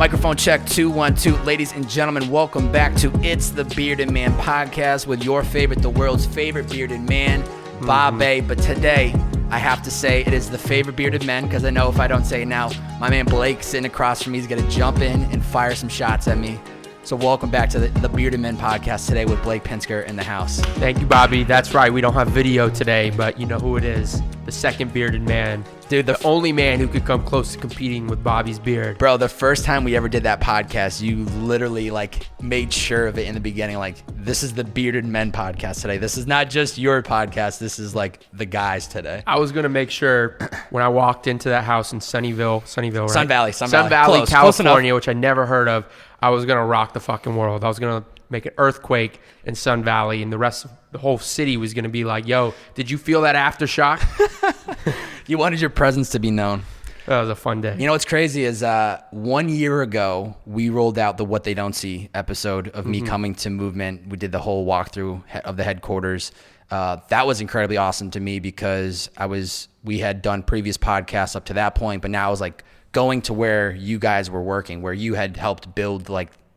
Microphone check 2 1 2. Ladies and gentlemen, welcome back to It's the Bearded Man podcast with your favorite, the world's favorite bearded man, Bob A. But today, I have to say it is the favorite bearded man because I know if I don't say it now, my man Blake sitting across from me is going to jump in and fire some shots at me. So welcome back to the Bearded Men podcast today with Blake Pinsker in the house. Thank you, Bobby. That's right. We don't have video today, but you know who it is. The second bearded man. Dude, the only man who could come close to competing with Bobby's beard. Bro, the first time we ever did that podcast, you literally made sure of it in the beginning. This is the Bearded Men podcast today. This is not just your podcast. This is the guys today. I was going to make sure when I walked into that house in Sunnyvale, right? Sun Valley, Close, California, which I never heard of. I was going to rock the fucking world. I was going to make an earthquake in Sun Valley, and the whole city was going to be like, yo, did you feel that aftershock? You wanted your presence to be known. That was a fun day. You know what's crazy is 1 year ago, we rolled out the What They Don't See episode of me coming to Movement. We did the whole walkthrough of the headquarters. That was incredibly awesome to me because we had done previous podcasts up to that point, but now I was going to where you guys were working, where you had helped build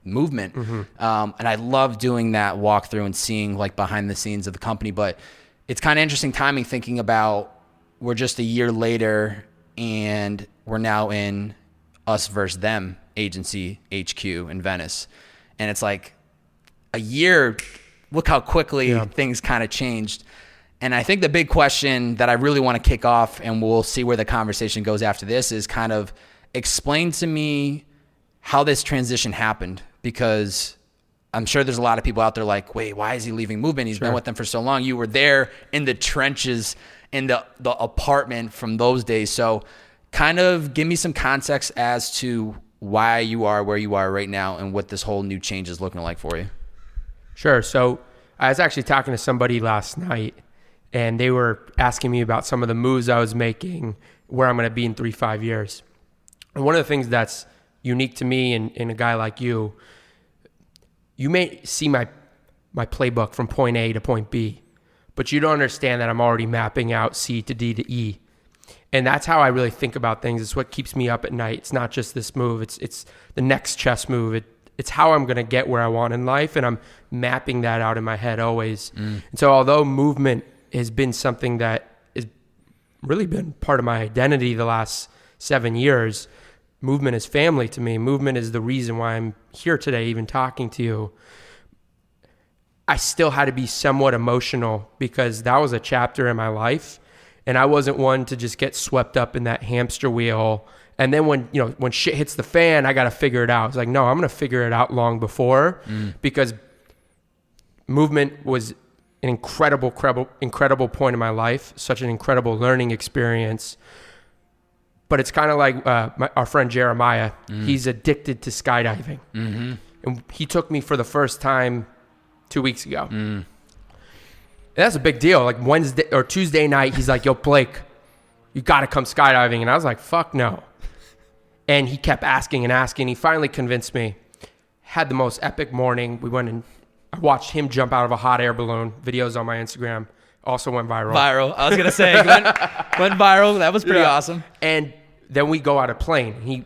Movement. And I love doing that walkthrough and seeing behind the scenes of the company. But it's kind of interesting timing thinking about we're just a year later and we're now in Us Versus Them agency HQ in Venice. And it's a year, look how quickly things kind of changed. And I think the big question that I really want to kick off, and we'll see where the conversation goes after this, is kind of explain to me how this transition happened, because I'm sure there's a lot of people out there wait, why is he leaving Movement? He's been with them for so long. You were there in the trenches in the apartment from those days. So kind of give me some context as to why you are where you are right now and what this whole new change is looking like for you. Sure. So I was actually talking to somebody last night, and they were asking me about some of the moves I was making, where I'm going to be in 3-5 years. And one of the things that's unique to me and a guy like you may see my playbook from point A to point B, but you don't understand that I'm already mapping out C to D to E. And that's how I really think about things. It's what keeps me up at night. It's not just this move. It's the next chess move. It's how I'm going to get where I want in life, and I'm mapping that out in my head always. And so although Movement has been something that has really been part of my identity the last 7 years, Movement is family to me. Movement is the reason why I'm here today, even talking to you. I still had to be somewhat emotional because that was a chapter in my life, and I wasn't one to just get swept up in that hamster wheel. And then when shit hits the fan, I got to figure it out. It's no, I'm going to figure it out long before, because Movement was an incredible point in my life, such an incredible learning experience. But it's kind of like our friend Jeremiah. He's addicted to skydiving. And he took me for the first time 2 weeks ago. And that's a big deal. Wednesday or Tuesday night, he's like, yo, Blake, you got to come skydiving. And I was like, fuck no. And he kept asking and asking. He finally convinced me. Had the most epic morning. We went and I watched him jump out of a hot air balloon. Videos on my Instagram. Also went viral. I was going to say, went viral. That was pretty awesome. And then we go out of plane. He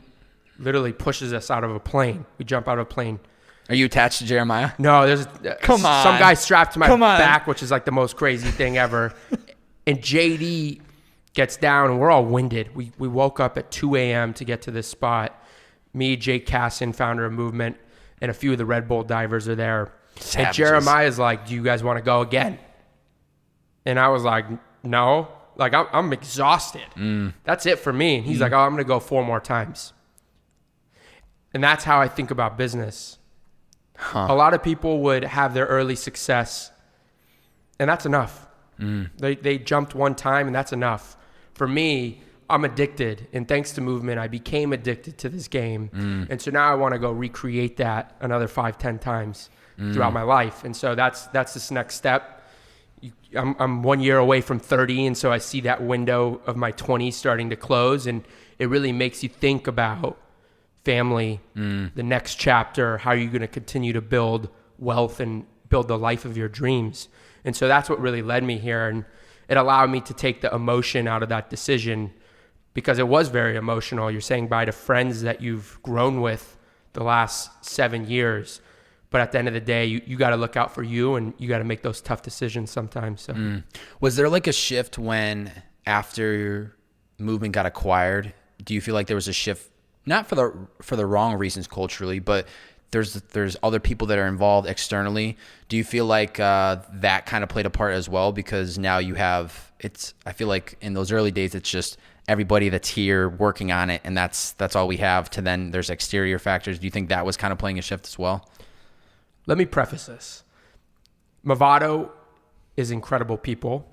literally pushes us out of a plane. We jump out of a plane. Are you attached to Jeremiah? No, there's some guy strapped to my back, which is the most crazy thing ever. And JD gets down, and we're all winded. We woke up at 2 a.m. to get to this spot. Me, Jake Casson, founder of Movement, and a few of the Red Bull divers are there. Savages. And Jeremiah's like, do you guys want to go again? And I was like, no. I'm exhausted. That's it for me. And he's like, oh, I'm going to go 4 more times. And that's how I think about business. A lot of people would have their early success, and that's enough. They jumped one time, and that's enough. For me, I'm addicted, and thanks to Movement, I became addicted to this game. And so now I want to go recreate that another 5-10 times throughout my life. And so that's this next step. I'm 1 year away from 30, and so I see that window of my 20s starting to close, and it really makes you think about family, the next chapter, how are you going to continue to build wealth and build the life of your dreams. And so that's what really led me here, and it allowed me to take the emotion out of that decision because it was very emotional. You're saying bye to friends that you've grown with the last 7 years. But at the end of the day, you got to look out for you, and you got to make those tough decisions sometimes. So, Was there like a shift when after Movement got acquired? Do you feel like there was a shift, not for the wrong reasons culturally, but there's other people that are involved externally? Do you feel like that kind of played a part as well? Because now you have I feel like in those early days, it's just everybody that's here working on it, and that's all we have. To then there's exterior factors. Do you think that was kind of playing a shift as well? Let me preface this. Movado is incredible people.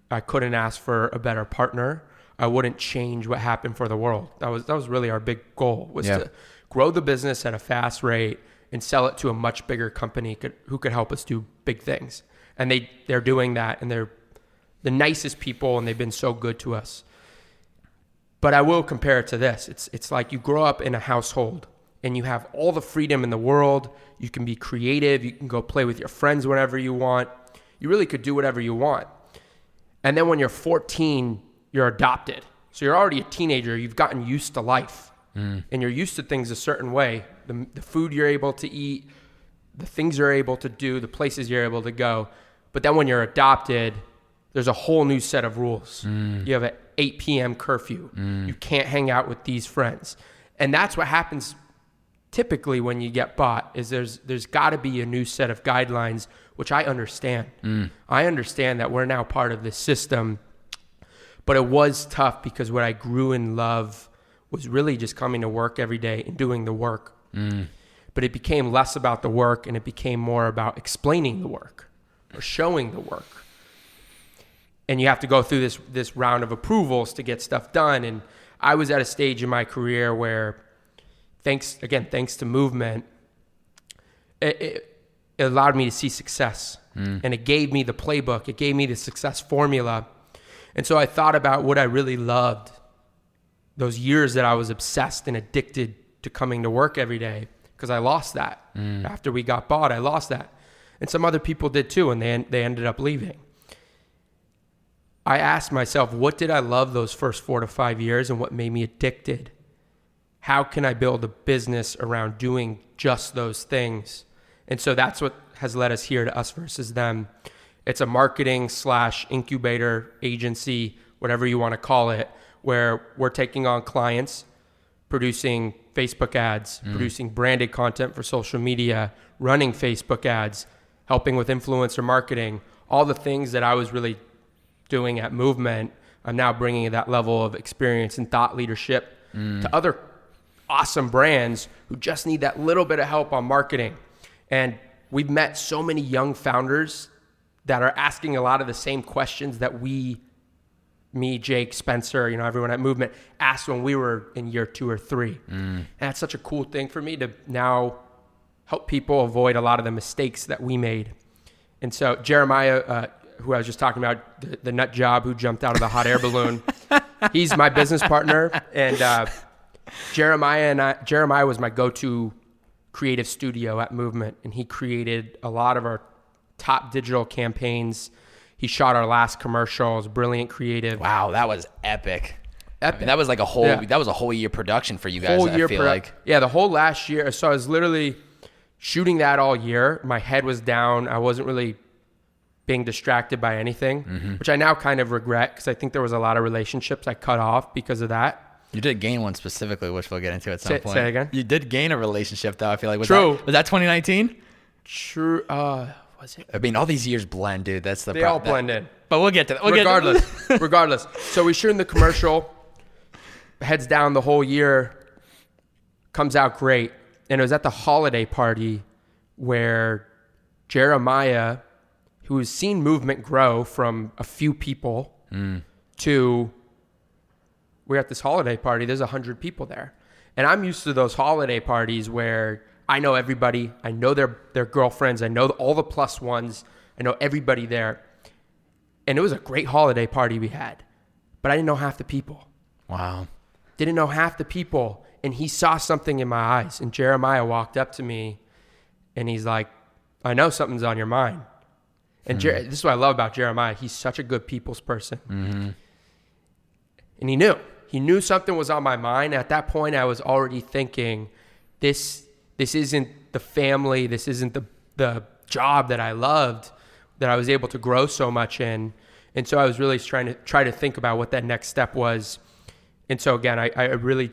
I couldn't ask for a better partner. I wouldn't change what happened for the world. That was really our big goal, was to grow the business at a fast rate and sell it to a much bigger company who could help us do big things. And they're doing that, and they're the nicest people, and they've been so good to us. But I will compare it to this. It's like you grow up in a household and you have all the freedom in the world. You can be creative. You can go play with your friends whenever you want. You really could do whatever you want. And then when you're 14, you're adopted. So you're already a teenager. You've gotten used to life. And you're used to things a certain way. The food you're able to eat, the things you're able to do, the places you're able to go. But then when you're adopted, there's a whole new set of rules. You have an 8 p.m. curfew. You can't hang out with these friends. And that's what happens typically when you get bought, is there's got to be a new set of guidelines, which I understand. I understand that we're now part of this system, but it was tough because what I grew in love was really just coming to work every day and doing the work. But it became less about the work, and it became more about explaining the work or showing the work. And you have to go through this round of approvals to get stuff done. And I was at a stage in my career where, thanks to Movement, it allowed me to see success. And it gave me the playbook. It gave me the success formula. And so I thought about what I really loved, those years that I was obsessed and addicted to coming to work every day, because I lost that. After we got bought, I lost that. And some other people did too, and they ended up leaving. I asked myself, what did I love those first 4 to 5 years, and what made me addicted? How can I build a business around doing just those things? And so that's what has led us here to Us Versus Them. It's a marketing / incubator agency, whatever you want to call it, where we're taking on clients, producing Facebook ads, producing branded content for social media, running Facebook ads, helping with influencer marketing, all the things that I was really doing at Movement. I'm now bringing that level of experience and thought leadership to other awesome brands who just need that little bit of help on marketing. And we've met so many young founders that are asking a lot of the same questions that me, Jake, Spencer, everyone at Movement asked when we were in year 2 or 3. And that's such a cool thing for me to now help people avoid a lot of the mistakes that we made. And so Jeremiah, who I was just talking about, the nut job who jumped out of the hot air balloon, he's my business partner. And Jeremiah was my go-to creative studio at Movement, and he created a lot of our top digital campaigns. He shot our last commercial. It was brilliant creative. Wow, that was epic. I mean, that was like that was a whole year production for you guys. I feel like the whole last year. So I was literally shooting that all year. My head was down. I wasn't really being distracted by anything, which I now kind of regret, because I think there was a lot of relationships I cut off because of that. You did gain one specifically, which we'll get into at some point. Say again? You did gain a relationship, though, I feel like. Was True. That 2019? True. Was it? I mean, all these years blend, dude. That's They all blend in. But we'll get to that. Regardless. So we shooting the commercial, heads down the whole year, comes out great. And it was at the holiday party where Jeremiah, who has seen Movement grow from a few people to, we're at this holiday party, there's 100 people there. And I'm used to those holiday parties where I know everybody, I know their girlfriends, I know all the plus ones, I know everybody there. And it was a great holiday party we had, but I didn't know half the people. Wow. Didn't know half the people. And he saw something in my eyes. And Jeremiah walked up to me and he's like, I know something's on your mind. And this is what I love about Jeremiah. He's such a good people's person. And he knew something was on my mind. At that point, I was already thinking, this this isn't the family, this isn't the job that I loved, that I was able to grow so much in. And so I was really trying to think about what that next step was. And so again, I really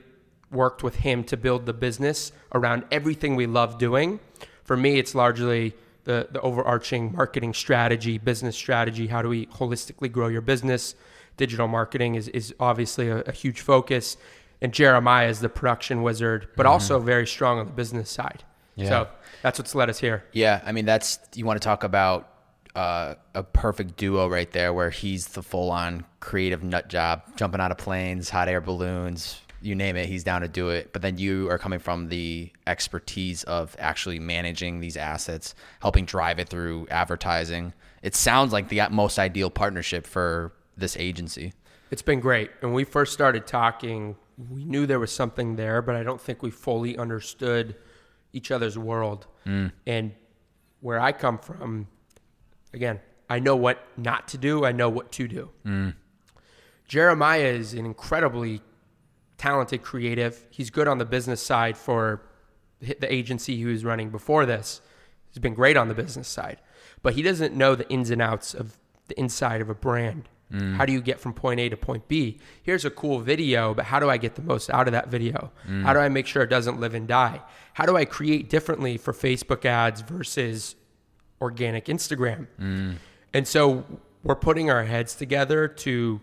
worked with him to build the business around everything we love doing. For me, it's largely the overarching marketing strategy, business strategy. How do we holistically grow your business? Digital marketing is obviously a huge focus. And Jeremiah is the production wizard, but also very strong on the business side. Yeah. So that's what's led us here. Yeah. I mean, you want to talk about a perfect duo right there, where he's the full-on creative nut job, jumping out of planes, hot air balloons, you name it, he's down to do it. But then you are coming from the expertise of actually managing these assets, helping drive it through advertising. It sounds like the most ideal partnership for this agency. It's been great. When we first started talking, we knew there was something there, but I don't think we fully understood each other's world. And where I come from, again, I know what not to do. I know what to do. Jeremiah is an incredibly talented creative. He's good on the business side for the agency he was running before this. He's been great on the business side, but he doesn't know the ins and outs of the inside of a brand. How do you get from point A to point B? Here's a cool video, but how do I get the most out of that video? How do I make sure it doesn't live and die? How do I create differently for Facebook ads versus organic Instagram? And so we're putting our heads together to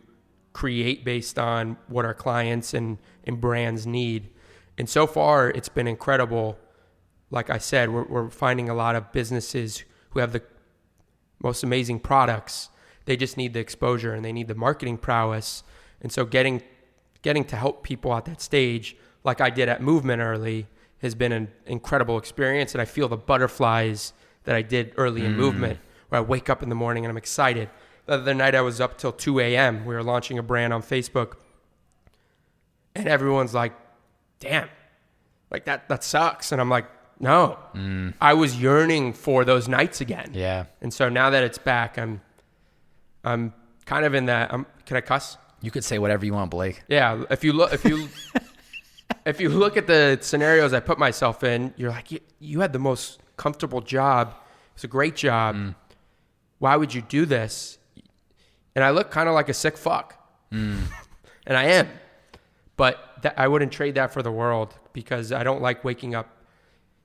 create based on what our clients and brands need. And so far, it's been incredible. Like I said, we're finding a lot of businesses who have the most amazing products. They just need the exposure and they need the marketing prowess. And so getting to help people at that stage, like I did at Movement early, has been an incredible experience. And I feel the butterflies that I did early in Movement, where I wake up in the morning and I'm excited. The other night I was up till 2 a.m. We were launching a brand on Facebook. And everyone's like, damn, like that sucks. And I'm like, no, I was yearning for those nights again. Yeah. And so now that it's back, I'm kind of in that. Can I cuss? You could say whatever you want, Blake. Yeah. If you look at the scenarios I put myself in, you're like, you had the most comfortable job. It's a great job. Why would you do this? And I look kind of like a sick fuck. And I am. But I wouldn't trade that for the world, because I don't like waking up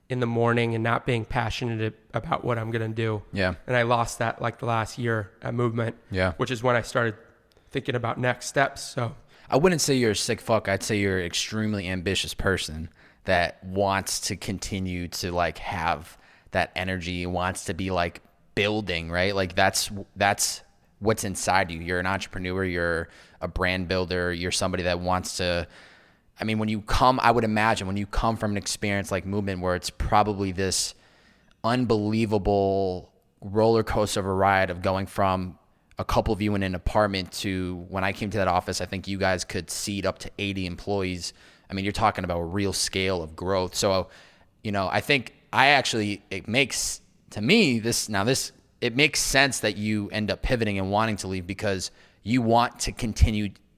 in the morning and not being passionate about what I'm going to do. Yeah. And I lost that like the last year at Movement. Yeah. Which is when I started thinking about next steps. So I wouldn't say you're a sick fuck. I'd say you're an extremely ambitious person that wants to continue to like have that energy, wants to be like building, right? Like that's what's inside you. You're an entrepreneur, you're a brand builder, you're somebody that wants to, I mean, I would imagine when you come from an experience like Movement, where it's probably this unbelievable roller coaster of a ride of going from a couple of you in an apartment to, when I came to that office, I think you guys could seat up to 80 employees. I mean, you're talking about a real scale of growth. So, I think it makes sense that you end up pivoting and wanting to leave, because you want to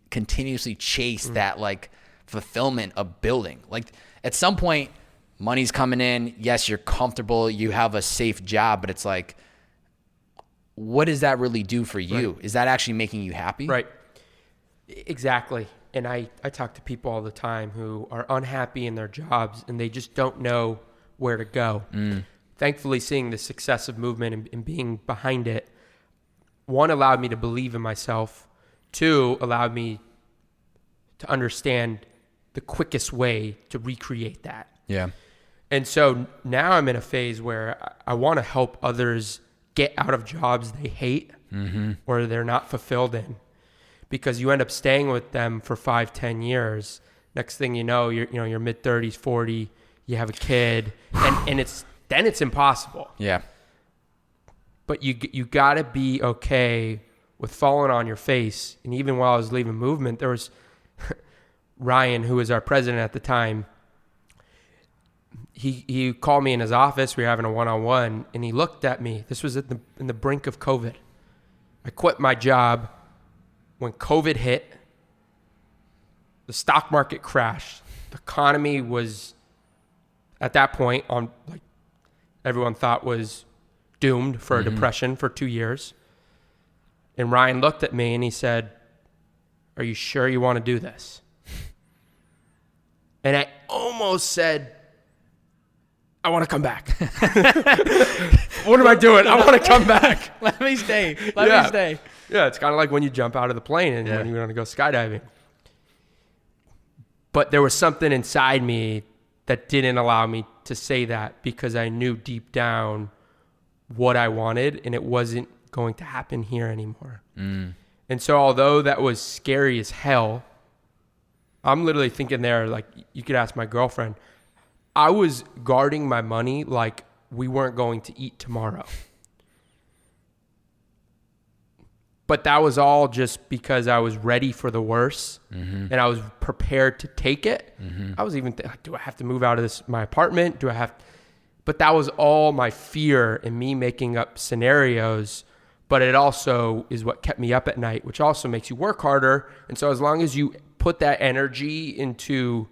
continuously chase that like fulfillment of building. Like at some point, money's coming in. Yes, you're comfortable. You have a safe job, but it's like, what does that really do for you? Right. Is that actually making you happy? Right. Exactly. And I talk to people all the time who are unhappy in their jobs and they just don't know where to go. Thankfully, seeing the success of Movement and being behind it, one, allowed me to believe in myself. Two, allowed me to understand the quickest way to recreate that. Yeah. And so now I'm in a phase where I want to help others get out of jobs they hate or they're not fulfilled in, because you end up staying with them for 5-10 years. Next thing you know, you're mid 30s, 40, you have a kid, and it's impossible. Yeah. But you got to be okay with falling on your face. And even while I was leaving Movement, there was Ryan, who was our president at the time. He called me in his office. We were having a one-on-one, and he looked at me. This was in the brink of COVID. I quit my job when COVID hit. The stock market crashed. The economy was at that point, on like everyone thought was doomed for a depression for 2 years. And Ryan looked at me and he said, "Are you sure you want to do this?" And I almost said, "I want to come back." What am I doing? I want to come back. Let me stay. Let me stay. Yeah, it's kind of like when you jump out of the plane and when you want to go skydiving. But there was something inside me that didn't allow me to say that, because I knew deep down what I wanted, and it wasn't going to happen here anymore. And so although that was scary as hell, I'm literally thinking there, like, you could ask my girlfriend, I was guarding my money like we weren't going to eat tomorrow. But that was all just because I was ready for the worst, and I was prepared to take it. I was even do I have to move out of my apartment? But that was all my fear and me making up scenarios. But it also is what kept me up at night, which also makes you work harder. And so as long as you put that energy into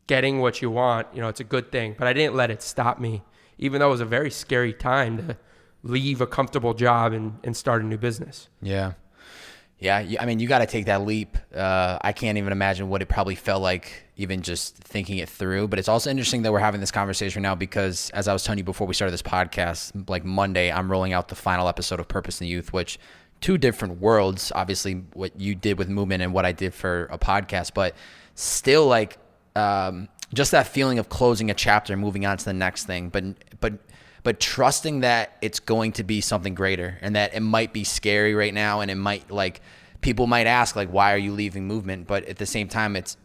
getting what you want, it's a good thing. But I didn't let it stop me, even though it was a very scary time to leave a comfortable job and start a new business. Yeah. I mean, you got to take that leap. I can't even imagine what it probably felt like, even just thinking it through. But it's also interesting that we're having this conversation now, because as I was telling you before we started this podcast, like Monday, I'm rolling out the final episode of Purpose in the Youth, which two different worlds, obviously what you did with movement and what I did for a podcast, but still like just that feeling of closing a chapter and moving on to the next thing. But trusting that it's going to be something greater, and that it might be scary right now, and it might, like, people might ask, like, why are you leaving movement? But at the same time, it's,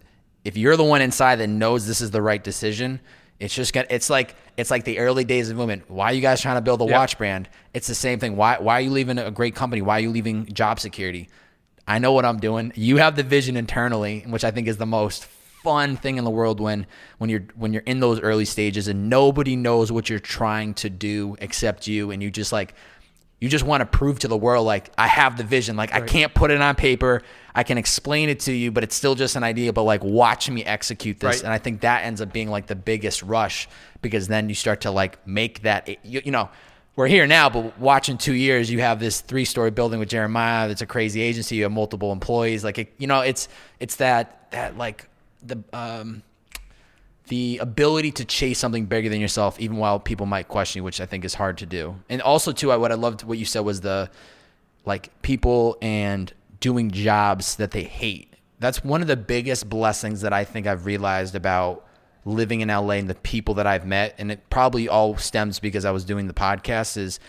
if you're the one inside that knows this is the right decision, it's like the early days of movement. Why are you guys trying to build a watch brand? It's the same thing. Why are you leaving a great company? Why are you leaving job security? I know what I'm doing. You have the vision internally, which I think is the most fun thing in the world when you're in those early stages and nobody knows what you're trying to do except you, and you just want to prove to the world, like, I have the vision. Like, right. I can't put it on paper. I can explain it to you, but it's still just an idea, but like, watch me execute this. Right. And I think that ends up being like the biggest rush, because then you start to like make that, we're here now, but watch in 2 years, you have this 3-story building with Jeremiah. That's a crazy agency. You have multiple employees. Like, it's that like, the ability to chase something bigger than yourself, even while people might question you, which I think is hard to do. And also too, what I loved what you said was the, like, people and doing jobs that they hate. That's one of the biggest blessings that I think I've realized about living in LA and the people that I've met. And it probably all stems because I was doing the podcast, is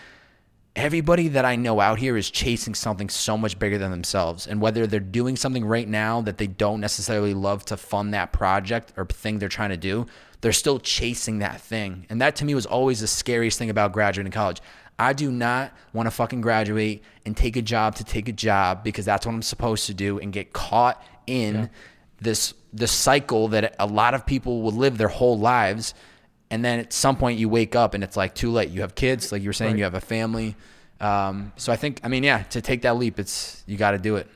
everybody that I know out here is chasing something so much bigger than themselves. And whether they're doing something right now that they don't necessarily love to fund that project or thing they're trying to do, they're still chasing that thing. And that to me was always the scariest thing about graduating college. I do not want to fucking graduate and take a job to take a job because that's what I'm supposed to do, and get caught in this cycle that a lot of people will live their whole lives. And then at some point you wake up and it's like too late. You have kids, like you were saying, you have a family. So I think, to take that leap, you got to do it.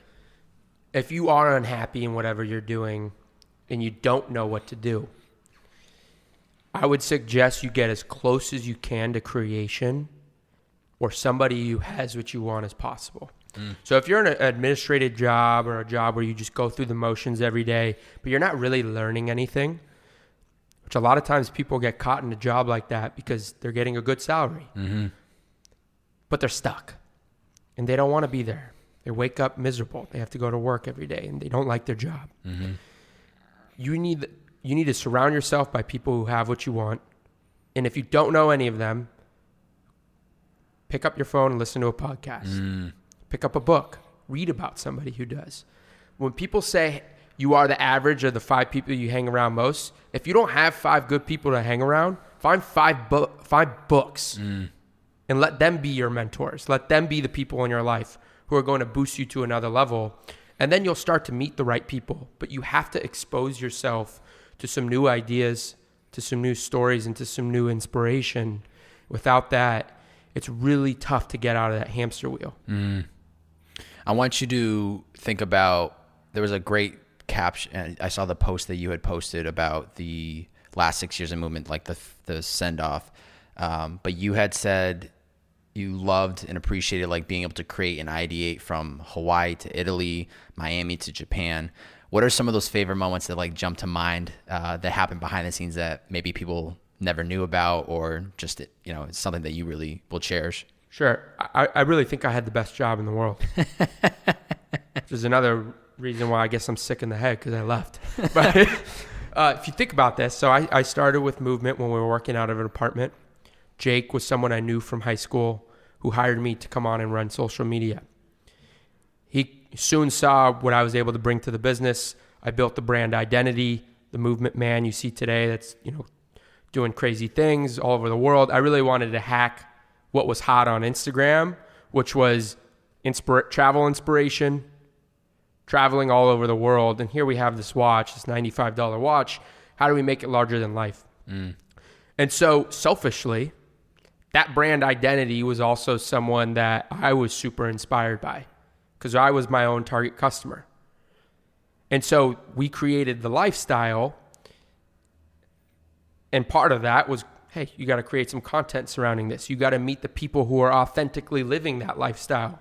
If you are unhappy in whatever you're doing and you don't know what to do, I would suggest you get as close as you can to creation or somebody who has what you want as possible. So if you're in an administrative job or a job where you just go through the motions every day, but you're not really learning anything, which a lot of times people get caught in a job like that because they're getting a good salary, but they're stuck and they don't want to be there. They wake up miserable. They have to go to work every day and they don't like their job. You need to surround yourself by people who have what you want. And if you don't know any of them, pick up your phone and listen to a podcast. Pick up a book. Read about somebody who does. When people say you are the average of the 5 people you hang around most, if you don't have 5 good people to hang around, find 5 books and let them be your mentors. Let them be the people in your life who are going to boost you to another level. And then you'll start to meet the right people. But you have to expose yourself to some new ideas, to some new stories, and to some new inspiration. Without that, it's really tough to get out of that hamster wheel. I want you to think about, there was a great caption. I saw the post that you had posted about the last 6 years of movement, like the send off. But you had said you loved and appreciated like being able to create and ideate from Hawaii to Italy, Miami to Japan. What are some of those favorite moments that like jump to mind that happened behind the scenes that maybe people never knew about, or just, you know, it's something that you really will cherish? Sure. I really think I had the best job in the world. Which is another reason why I guess I'm sick in the head, because I left. But if you think about this, so I started with movement when we were working out of an apartment. Jake was someone I knew from high school who hired me to come on and run social media. He soon saw what I was able to bring to the business. I built the brand identity, the movement man you see today that's, you know, doing crazy things all over the world. I really wanted to hack what was hot on Instagram, which was travel inspiration, traveling all over the world. And here we have this watch, this $95 watch. How do we make it larger than life? And so selfishly, that brand identity was also someone that I was super inspired by, because I was my own target customer. And so we created the lifestyle. And part of that was, hey, you got to create some content surrounding this. You got to meet the people who are authentically living that lifestyle.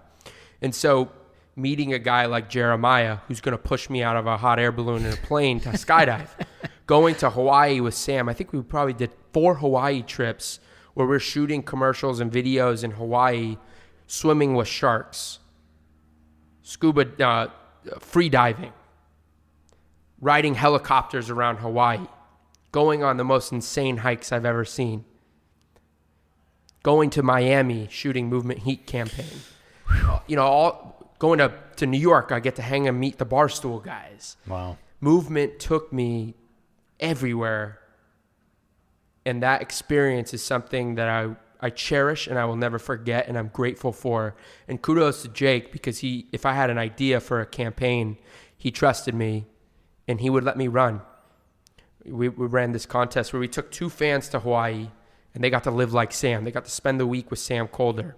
And so meeting a guy like Jeremiah, who's going to push me out of a hot air balloon in a plane to skydive, going to Hawaii with Sam. I think we probably did 4 Hawaii trips where we're shooting commercials and videos in Hawaii, swimming with sharks, scuba, free diving, riding helicopters around Hawaii, going on the most insane hikes I've ever seen, going to Miami, shooting Movement Heat campaign. You know, going to New York, I get to hang and meet the Barstool guys. Wow. Movement took me everywhere. And that experience is something that I cherish and I will never forget, and I'm grateful for. And kudos to Jake, because if I had an idea for a campaign, he trusted me and he would let me run. We ran this contest where we took 2 fans to Hawaii and they got to live like Sam. They got to spend the week with Sam Calder.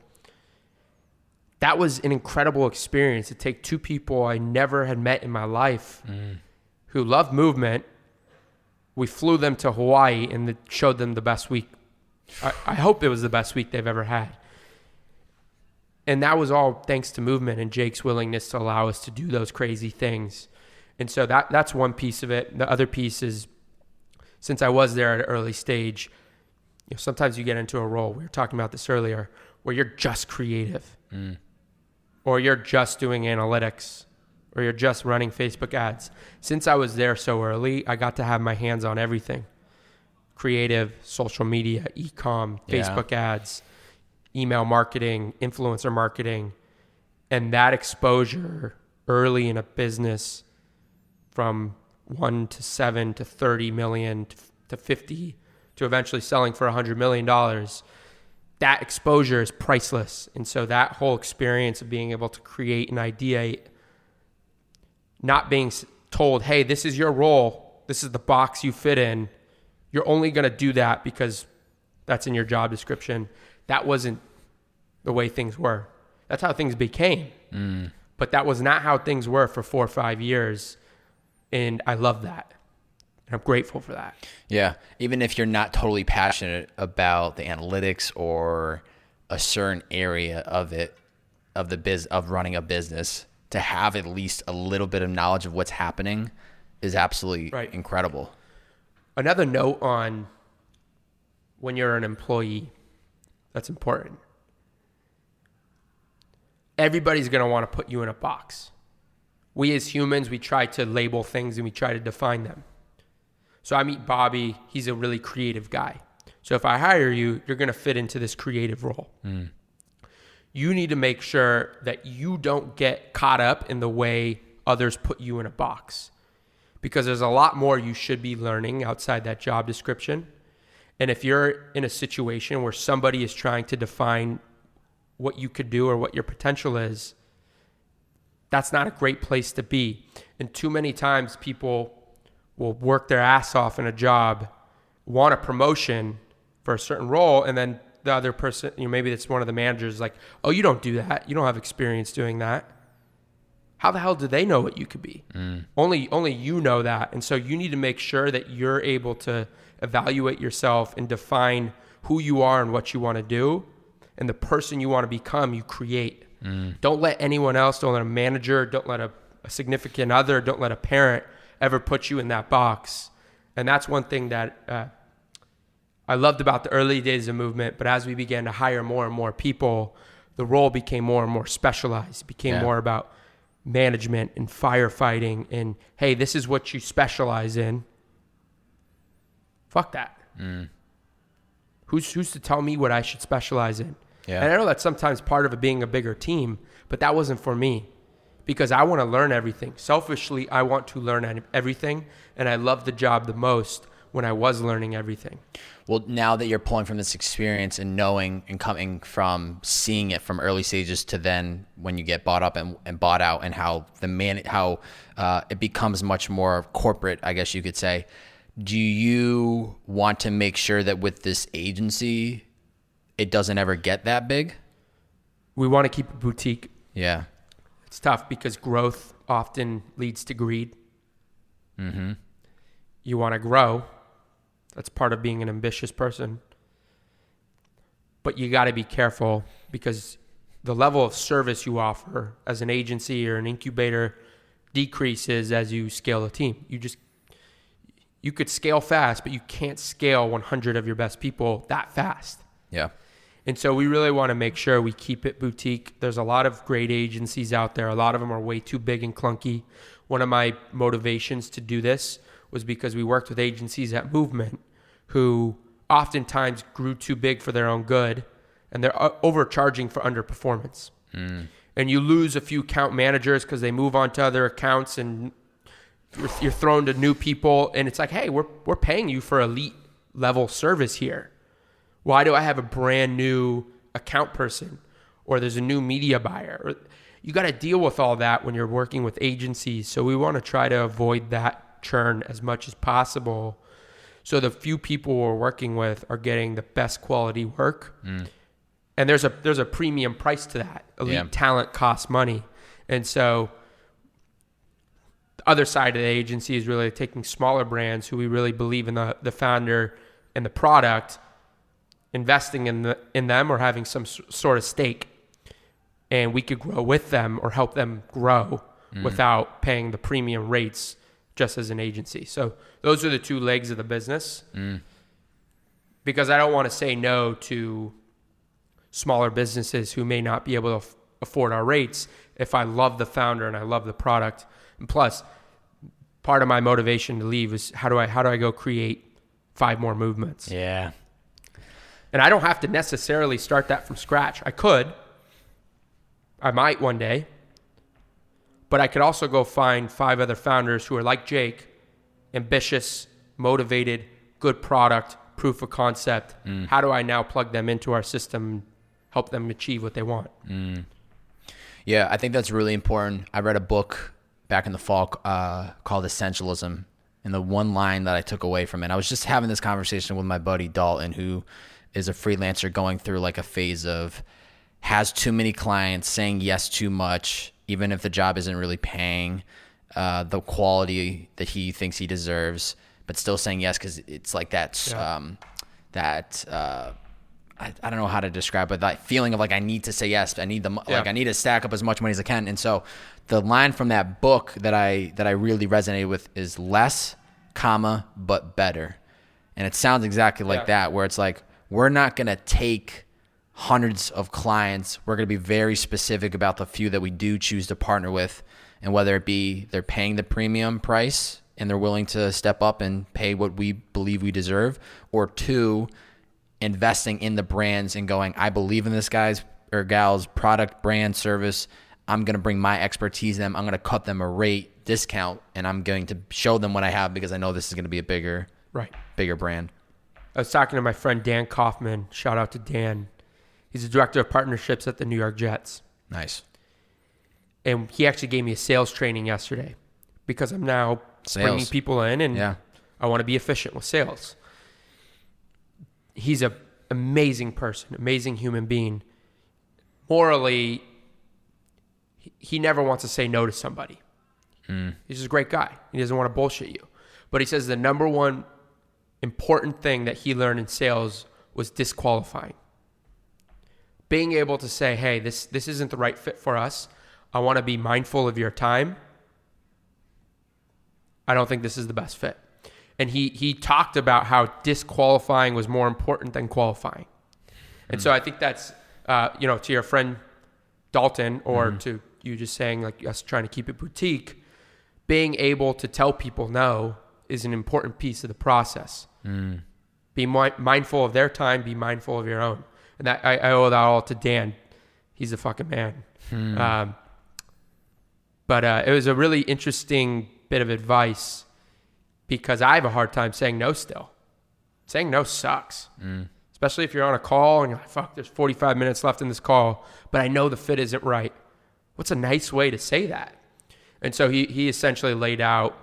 That was an incredible experience to take 2 people I never had met in my life who loved movement. We flew them to Hawaii and showed them the best week. I hope it was the best week they've ever had. And that was all thanks to movement and Jake's willingness to allow us to do those crazy things. And so that's one piece of it. The other piece is, since I was there at an early stage, you know, sometimes you get into a role, we were talking about this earlier, where you're just creative. Or you're just doing analytics, or you're just running Facebook ads. Since I was there so early, I got to have my hands on everything. Creative, social media, e-com, Facebook ads, email marketing, influencer marketing. And that exposure early in a business, from 1 to 7 to 30 million to 50 to eventually selling for $100 million, that exposure is priceless. And so that whole experience of being able to create an idea, not being told, hey, this is your role, this is the box you fit in, you're only going to do that because that's in your job description. That wasn't the way things were. That's how things became. But that was not how things were for 4 or 5 years. And I love that. And I'm grateful for that. Yeah. Even if you're not totally passionate about the analytics or a certain area of it, of running a business, to have at least a little bit of knowledge of what's happening is absolutely incredible. Another note on when you're an employee that's important. Everybody's going to want to put you in a box. We as humans, we try to label things and we try to define them. So I meet Bobby. He's a really creative guy. So if I hire you, you're going to fit into this creative role. You need to make sure that you don't get caught up in the way others put you in a box, because there's a lot more you should be learning outside that job description. And if you're in a situation where somebody is trying to define what you could do or what your potential is, that's not a great place to be. And too many times people will work their ass off in a job, want a promotion for a certain role, and then the other person, you know, maybe it's one of the managers, like, oh, you don't do that. You don't have experience doing that. How the hell do they know what you could be? Only you know that. And so you need to make sure that you're able to evaluate yourself and define who you are and what you want to do, and the person you want to become, you create. Don't let anyone else, don't let a manager, don't let a significant other, don't let a parent ever put you in that box. And that's one thing that I loved about the early days of movement. But as we began to hire more and more people, the role became more and more specialized. It became more about management and firefighting and, hey, this is what you specialize in. Fuck that. Who's to tell me what I should specialize in? Yeah. And I know that's sometimes part of it being a bigger team, but that wasn't for me because I want to learn everything. Selfishly, I want to learn everything, and I love the job the most when I was learning everything. Well, now that you're pulling from this experience and knowing and coming from seeing it from early stages to then when you get bought up and bought out, and how it becomes much more corporate, I guess you could say, do you want to make sure that with this agency, it doesn't ever get that big? We want to keep a boutique. Yeah. It's tough because growth often leads to greed. You want to grow. That's part of being an ambitious person. But you got to be careful because the level of service you offer as an agency or an incubator decreases as you scale a team. You could scale fast, but you can't scale 100 of your best people that fast. Yeah. And so we really want to make sure we keep it boutique. There's a lot of great agencies out there. A lot of them are way too big and clunky. One of my motivations to do this was because we worked with agencies at Movement who oftentimes grew too big for their own good, and they're overcharging for underperformance. And you lose a few account managers because they move on to other accounts, and you're thrown to new people, and it's like, hey, we're paying you for elite level service here. Why do I have a brand new account person, or there's a new media buyer? You got to deal with all that when you're working with agencies. So we want to try to avoid that churn as much as possible. So the few people we're working with are getting the best quality work. And there's a premium price to that. Elite talent costs money. And so the other side of the agency is really taking smaller brands who we really believe in the founder and the product, investing in them or having some sort of stake, and we could grow with them or help them grow without paying the premium rates just as an agency. So those are the two legs of the business, because I don't want to say no to smaller businesses who may not be able to afford our rates if I love the founder and I love the product. And plus, part of my motivation to leave is how do I go create 5 more movements? Yeah. And I don't have to necessarily start that from scratch. I could. I might one day. But I could also go find 5 other founders who are like Jake, ambitious, motivated, good product, proof of concept. How do I now plug them into our system, help them achieve what they want? Yeah, I think that's really important. I read a book back in the fall called Essentialism. And the one line that I took away from it, I was just having this conversation with my buddy Dalton, who is a freelancer going through like a phase of has too many clients, saying yes too much, even if the job isn't really paying the quality that he thinks he deserves, but still saying yes because it's like that, I don't know how to describe it, that feeling of like, I need to say yes. I need like I need to stack up as much money as I can. And so the line from that book that I really resonated with is less, comma, but better. And it sounds exactly like that, where it's like, we're not going to take hundreds of clients. We're going to be very specific about the few that we do choose to partner with. And whether it be they're paying the premium price and they're willing to step up and pay what we believe we deserve, or 2, investing in the brands and going, I believe in this guy's or gal's product, brand, service. I'm going to bring my expertise to them. I'm going to cut them a rate discount, and I'm going to show them what I have because I know this is going to be a bigger brand. I was talking to my friend Dan Kaufman. Shout out to Dan. He's the director of partnerships at the New York Jets. Nice. And he actually gave me a sales training yesterday because I'm now bringing people in, and I want to be efficient with sales. He's an amazing person, amazing human being. Morally, he never wants to say no to somebody. He's just a great guy. He doesn't want to bullshit you. But he says the number one important thing that he learned in sales was disqualifying. Being able to say, hey, this isn't the right fit for us. I want to be mindful of your time. I don't think this is the best fit. And he talked about how disqualifying was more important than qualifying. And so I think that's, to your friend Dalton, or to you just saying like us trying to keep it boutique, being able to tell people no is an important piece of the process. Be mindful of their time, be mindful of your own. And that I owe that all to Dan. He's a fucking man. But it was a really interesting bit of advice because I have a hard time saying no still. Saying no sucks. Especially if you're on a call and you're like, fuck, there's 45 minutes left in this call, but I know the fit isn't right. What's a nice way to say that? And so he essentially laid out,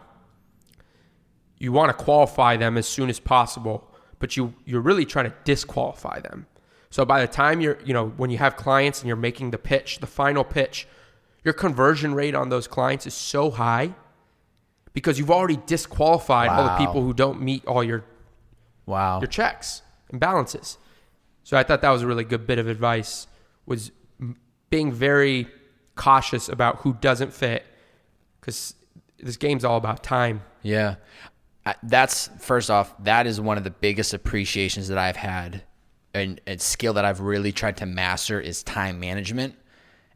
you want to qualify them as soon as possible, but you're really trying to disqualify them. So by the time when you have clients and you're making the pitch, the final pitch, your conversion rate on those clients is so high because you've already disqualified all the people who don't meet all your checks and balances. So I thought that was a really good bit of advice, was being very cautious about who doesn't fit, because this game's all about time. Yeah. That's, first off, that is one of the biggest appreciations that I've had, and a skill that I've really tried to master is time management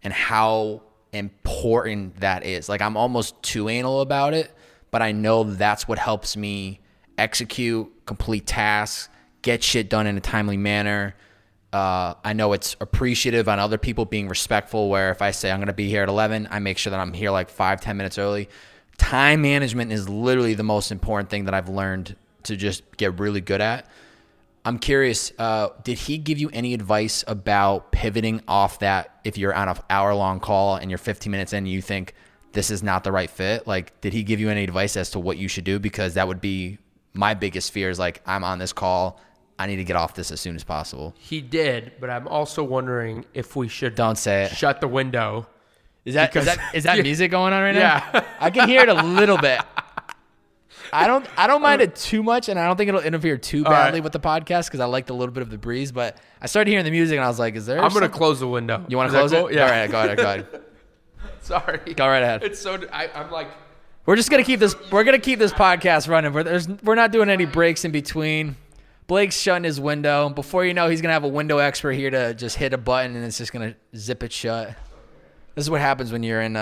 and how important that is. Like, I'm almost too anal about it, but I know that's what helps me execute, complete tasks, get shit done in a timely manner. I know it's appreciative on other people being respectful, where if I say I'm going to be here at 11, I make sure that I'm here like 5-10 minutes early. Time management is literally the most important thing that I've learned to just get really good at. I'm curious, did he give you any advice about pivoting off that if you're on an hour-long call and you're 15 minutes in and you think this is not the right fit? Like, did he give you any advice as to what you should do? Because that would be my biggest fear, is like, I'm on this call, I need to get off this as soon as possible. He did, but I'm also wondering if we should Don't say it. Shut the window. Is that music going on right now? Yeah. I can hear it a little bit. I don't mind it too much, and I don't think it'll interfere too badly with the podcast because I liked a little bit of the breeze. But I started hearing the music, and I was like, "Is there?" I'm gonna close the window. You want to close it? Cool? Yeah. All right, go ahead. Sorry. Go right ahead. It's so. I'm like. We're just gonna keep this. We're gonna keep this podcast running. We're not doing any breaks in between. Blake's shutting his window. Before you know, he's gonna have a window expert here to just hit a button, and it's just gonna zip it shut. This is what happens when you're in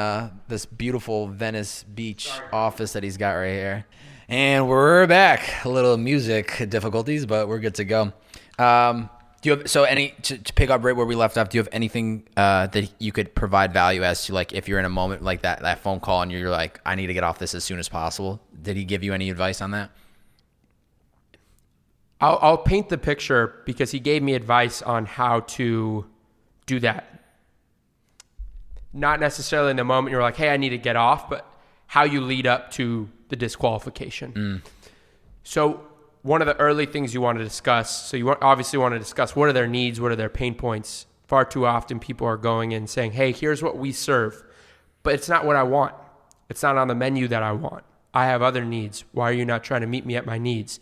this beautiful Venice Beach office that he's got right here. And we're back. A little music difficulties, but we're good to go. Do you have, to pick up right where we left off, do you have anything that you could provide value as to, like, if you're in a moment like that phone call and you're like, I need to get off this as soon as possible? Did he give you any advice on that? I'll paint the picture because he gave me advice on how to do that. Not necessarily in the moment you're like, hey, I need to get off, but how you lead up to the disqualification. So one of the early things you want to discuss, so you obviously want to discuss what are their needs, what are their pain points. Far too often people are going in saying, hey, here's what we serve, but it's not what I want. It's not on the menu that I want. I have other needs. Why are you not trying to meet me at my needs?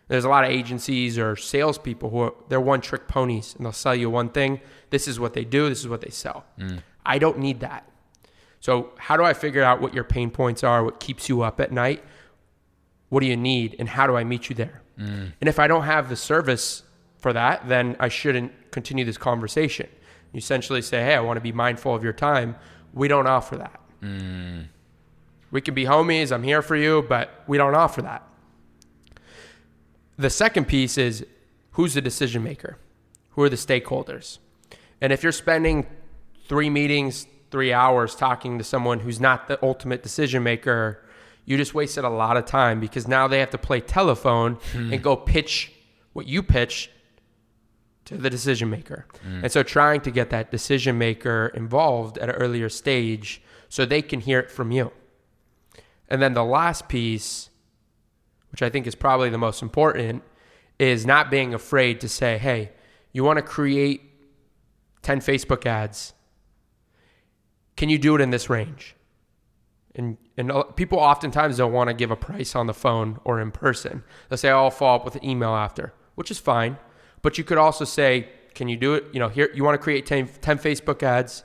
There's a lot of agencies or salespeople they're one-trick ponies, and they'll sell you one thing. This is what they do. This is what they sell. I don't need that. So how do I figure out what your pain points are, what keeps you up at night? What do you need, and how do I meet you there? And if I don't have the service for that, then I shouldn't continue this conversation. You essentially say, hey, I want to be mindful of your time. We don't offer that. We can be homies. I'm here for you, but we don't offer that. The second piece is, who's the decision maker? Who are the stakeholders? And if you're spending 3 meetings, 3 hours talking to someone who's not the ultimate decision maker, you just wasted a lot of time, because now they have to play telephone and go pitch what you pitch to the decision maker. And so trying to get that decision maker involved at an earlier stage so they can hear it from you. And then the last piece, which I think is probably the most important, is not being afraid to say, hey, you want to create 10 Facebook ads. Can you do it in this range? And people oftentimes don't want to give a price on the phone or in person. They'll say, I'll follow up with an email after, which is fine. But you could also say, can you do it? Here, you want to create 10 Facebook ads.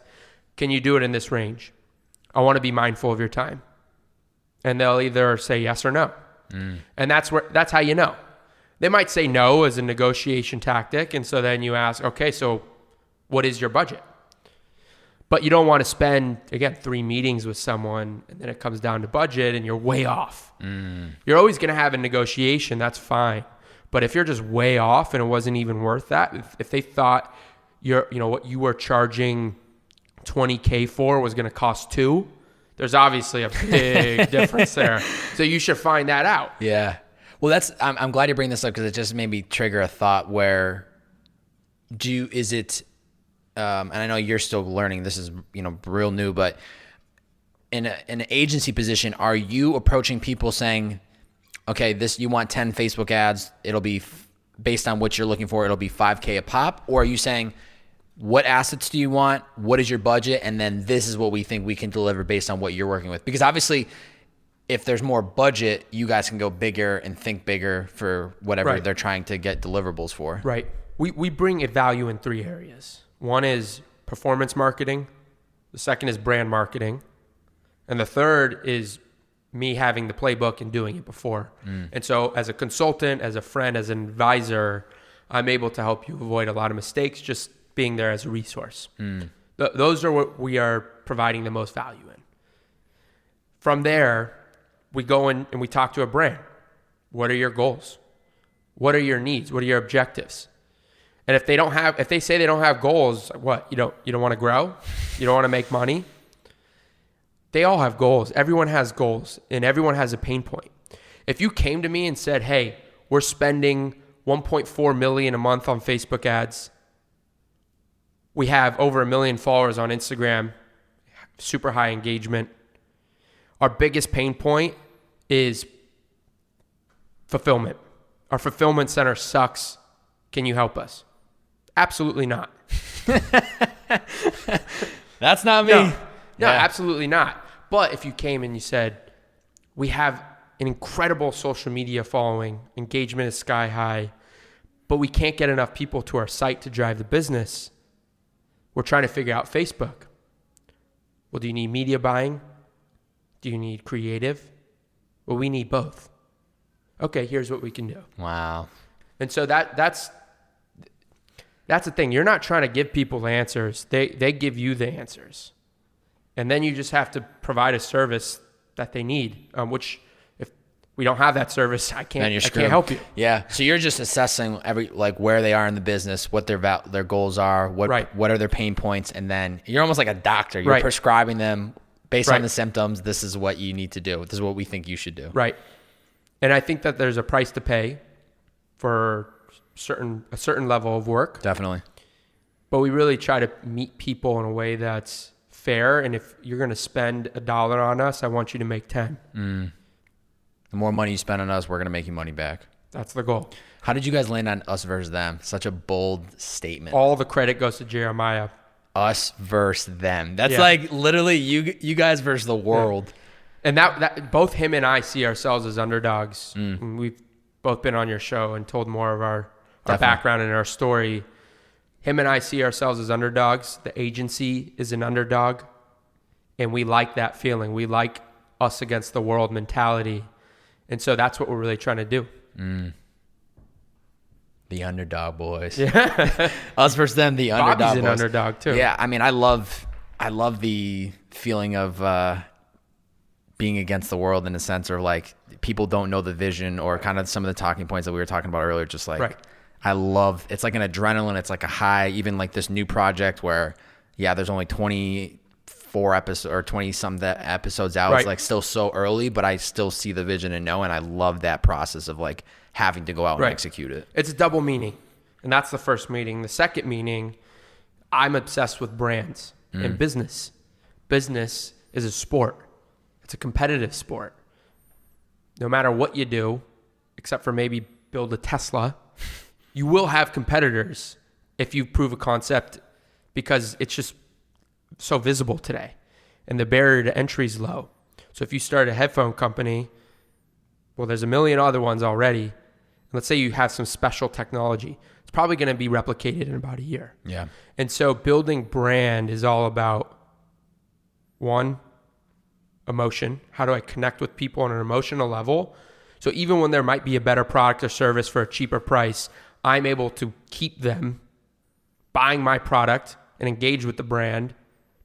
Can you do it in this range? I want to be mindful of your time. And they'll either say yes or no. And that's how you know. They might say no as a negotiation tactic. And so then you ask, okay, so what is your budget? But you don't want to spend, again, 3 meetings with someone and then it comes down to budget and you're way off. You're always going to have a negotiation. That's fine. But if you're just way off and it wasn't even worth that, if they thought what you were charging $20K for was going to cost $2 million, there's obviously a big difference there. So you should find that out. Yeah. Well, I'm glad you bring this up because it just made me trigger a thought where and I know you're still learning, this is, real new, but in an agency position, are you approaching people saying, okay, you want 10 Facebook ads, it'll be based on what you're looking for, it'll be $5K a pop? Or are you saying, what assets do you want? What is your budget? And then this is what we think we can deliver based on what you're working with. Because obviously, if there's more budget, you guys can go bigger and think bigger for whatever they're trying to get deliverables for. Right. We bring a value in 3 areas. One is performance marketing. The second is brand marketing. And the third is me having the playbook and doing it before. And so as a consultant, as a friend, as an advisor, I'm able to help you avoid a lot of mistakes just being there as a resource. Those are what we are providing the most value in. From there, we go in and we talk to a brand. What are your goals? What are your needs? What are your objectives? And if they say they don't have goals, what? You don't want to grow? You don't want to make money? They all have goals. Everyone has goals and everyone has a pain point. If you came to me and said, hey, we're spending $1.4 million a month on Facebook ads. We have over 1 million followers on Instagram, super high engagement. Our biggest pain point is fulfillment. Our fulfillment center sucks. Can you help us? Absolutely not. That's not me. No, absolutely not. But if you came and you said, we have an incredible social media following, engagement is sky high, but we can't get enough people to our site to drive the business. We're trying to figure out Facebook. Well, do you need media buying? Do you need creative? Well, we need both. Okay, here's what we can do. Wow. And so that's the thing. You're not trying to give people the answers. They give you the answers. And then you just have to provide a service that they need, which if we don't have that service, I can't help you. Yeah. So you're just assessing where they are in the business, what their goals are, what are their pain points, and then you're almost like a doctor. You're prescribing them based on the symptoms. This is what you need to do. This is what we think you should do. Right. And I think that there's a price to pay for a certain level of work. Definitely. But we really try to meet people in a way that's fair. And if you're going to spend $1 on us, I want you to make 10. The more money you spend on us, we're going to make you money back. That's the goal. How did you guys land on us versus them? Such a bold statement. All the credit goes to Jeremiah. Us versus them. That's like literally you guys versus the world. Yeah. And that both him and I see ourselves as underdogs. We've both been on your show and told more of our background and our story. Him and I see ourselves as underdogs. The agency is an underdog. And we like that feeling. We like us against the world mentality. And so that's what we're really trying to do. The underdog boys. Yeah. Us versus them, the underdog Bobby's boys. an underdog too. Yeah, I mean, I love the feeling of being against the world in the sense of like people don't know the vision or kind of some of the talking points that we were talking about earlier. Just like I love, it's like an adrenaline. It's like a high, even like this new project where, there's only 24 episodes or 20 some episodes out. It's like still so early, but I still see the vision and know, and I love that process of like having to go out and execute it. It's a double meaning. And that's the first meaning. The second meaning, I'm obsessed with brands and business. Business is a sport. It's a competitive sport. No matter what you do, except for maybe build a Tesla, you will have competitors if you prove a concept because it's just so visible today and the barrier to entry is low. So if you start a headphone company, well, there's a million other ones already. Let's say you have some special technology. It's probably going to be replicated in about a year. Yeah. And so building brand is all about, one, emotion. How do I connect with people on an emotional level? So even when there might be a better product or service for a cheaper price, I'm able to keep them buying my product and engage with the brand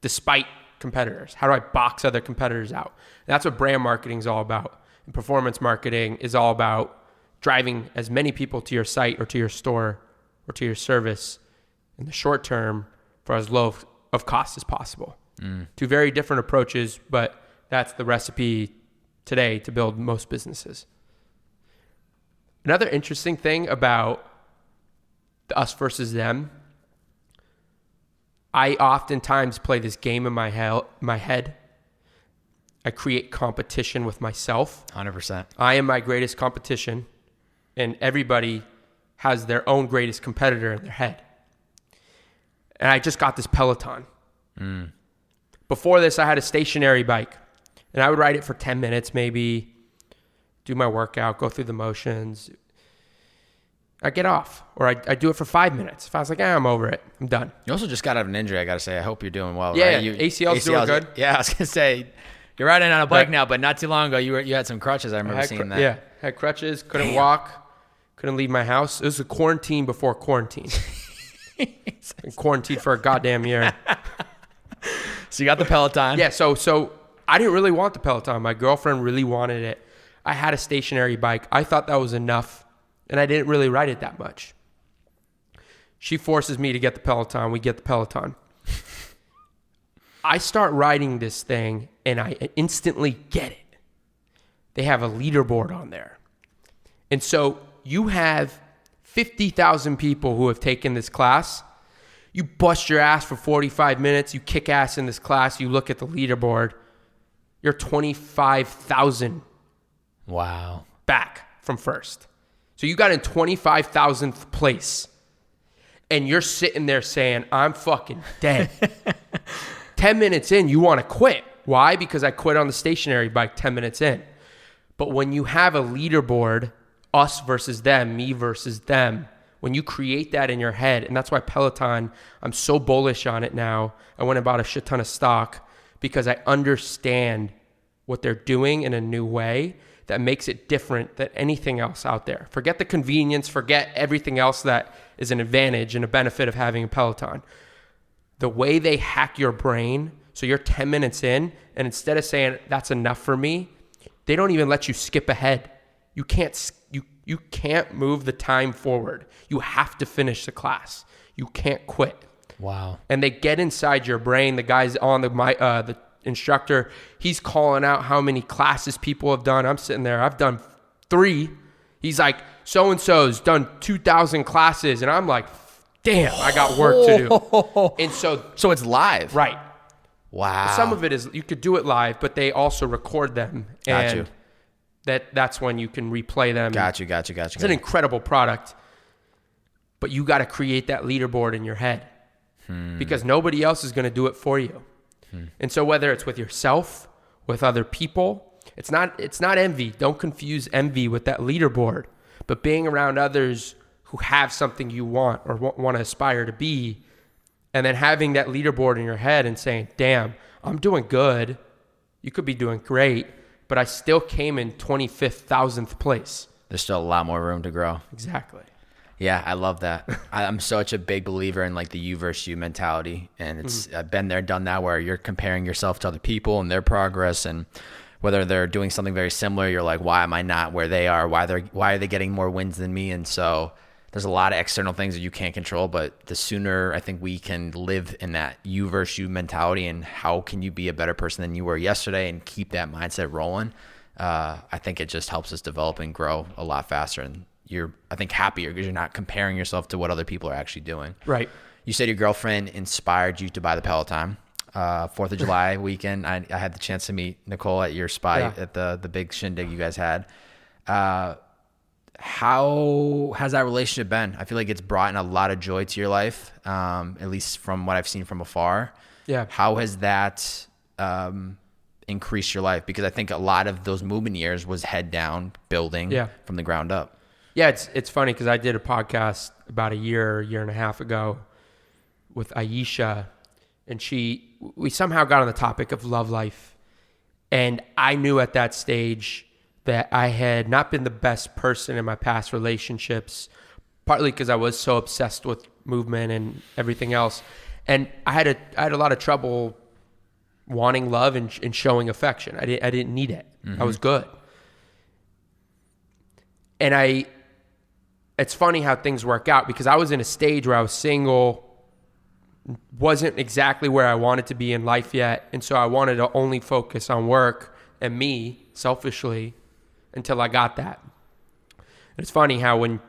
despite competitors. How do I box other competitors out? And that's what brand marketing is all about. And performance marketing is all about driving as many people to your site or to your store or to your service in the short term for as low of cost as possible. Two very different approaches, but that's the recipe today to build most businesses. Another interesting thing about the us versus them, I oftentimes play this game in my head. I create competition with myself. 100%. I am my greatest competition, and everybody has their own greatest competitor in their head. And I just got this Peloton. Before this, I had a stationary bike, and I would ride it for 10 minutes maybe, do my workout, go through the motions. I get off, or I do it for 5 minutes. If I was like, I'm over it, I'm done. You also just got out of an injury, I got to say. I hope you're doing well, Yeah, right? ACL's doing good. Yeah, I was going to say, you're riding on a bike now, but not too long ago, you had some crutches. I remember seeing that. Yeah, had crutches, couldn't walk, couldn't leave my house. It was a quarantine before quarantine. Been quarantined for a goddamn year. So you got the Peloton. Yeah, so I didn't really want the Peloton. My girlfriend really wanted it. I had a stationary bike. I thought that was enough, and I didn't really ride it that much. She forces me to get the Peloton. We get the Peloton. I start riding this thing, and I instantly get it. They have a leaderboard on there. And so you have 50,000 people who have taken this class. You bust your ass for 45 minutes. You kick ass in this class. You look at the leaderboard. You're 25,000 Wow. back from first. So you got in 25,000th place. And you're sitting there saying, I'm fucking dead. 10 minutes in, you want to quit. Why? Because I quit on the stationary bike 10 minutes in. But when you have a leaderboard, us versus them, me versus them, when you create that in your head, and that's why Peloton, I'm so bullish on it now. I went and bought a shit ton of stock because I understand what they're doing in a new way that makes it different than anything else out there. Forget the convenience, forget everything else that is an advantage and a benefit of having a Peloton. The way they hack your brain, so you're 10 minutes in, and instead of saying, that's enough for me, they don't even let you skip ahead. You can't move the time forward. You have to finish the class. You can't quit. Wow. And they get inside your brain. The guy's on the instructor, he's calling out how many classes people have done. I'm sitting there, I've done 3. He's like, so-and-so's done 2,000 classes. And I'm like, damn, I got work to do. And so it's live. Right. Wow. Some of it is, you could do it live, but they also record them. Got and you. That's when you can replay them. Got you. It's an incredible product, but you got to create that leaderboard in your head because nobody else is going to do it for you. And so whether it's with yourself, with other people, it's not envy. Don't confuse envy with that leaderboard, but being around others who have something you want or want to aspire to be, and then having that leaderboard in your head and saying, damn, I'm doing good. You could be doing great, but I still came in 25th, 1,000th place. There's still a lot more room to grow. Exactly. Yeah, I love that. I'm such a big believer in like the you versus you mentality. And it's I've been there, done that, where you're comparing yourself to other people and their progress, and whether they're doing something very similar, you're like, why am I not where they are? Why are they getting more wins than me? And so there's a lot of external things that you can't control, but the sooner I think we can live in that you versus you mentality and how can you be a better person than you were yesterday and keep that mindset rolling, I think it just helps us develop and grow a lot faster. And you're, I think, happier because you're not comparing yourself to what other people are actually doing. Right. You said your girlfriend inspired you to buy the Peloton. 4th of July weekend, I had the chance to meet Nicole at your spot at the big shindig you guys had. How has that relationship been? I feel like it's brought in a lot of joy to your life, at least from what I've seen from afar. Yeah. How has that increase your life? Because I think a lot of those movement years was head down, building from the ground up. Yeah, it's funny because I did a podcast about a year and a half ago with Aisha, and we somehow got on the topic of love life. And I knew at that stage that I had not been the best person in my past relationships, partly because I was so obsessed with movement and everything else. And I had a lot of trouble wanting love and showing affection. I didn't need it. I was good. And it's funny how things work out, because I was in a stage where I was single, wasn't exactly where I wanted to be in life yet. And so I wanted to only focus on work and me selfishly until I got that. And it's funny how when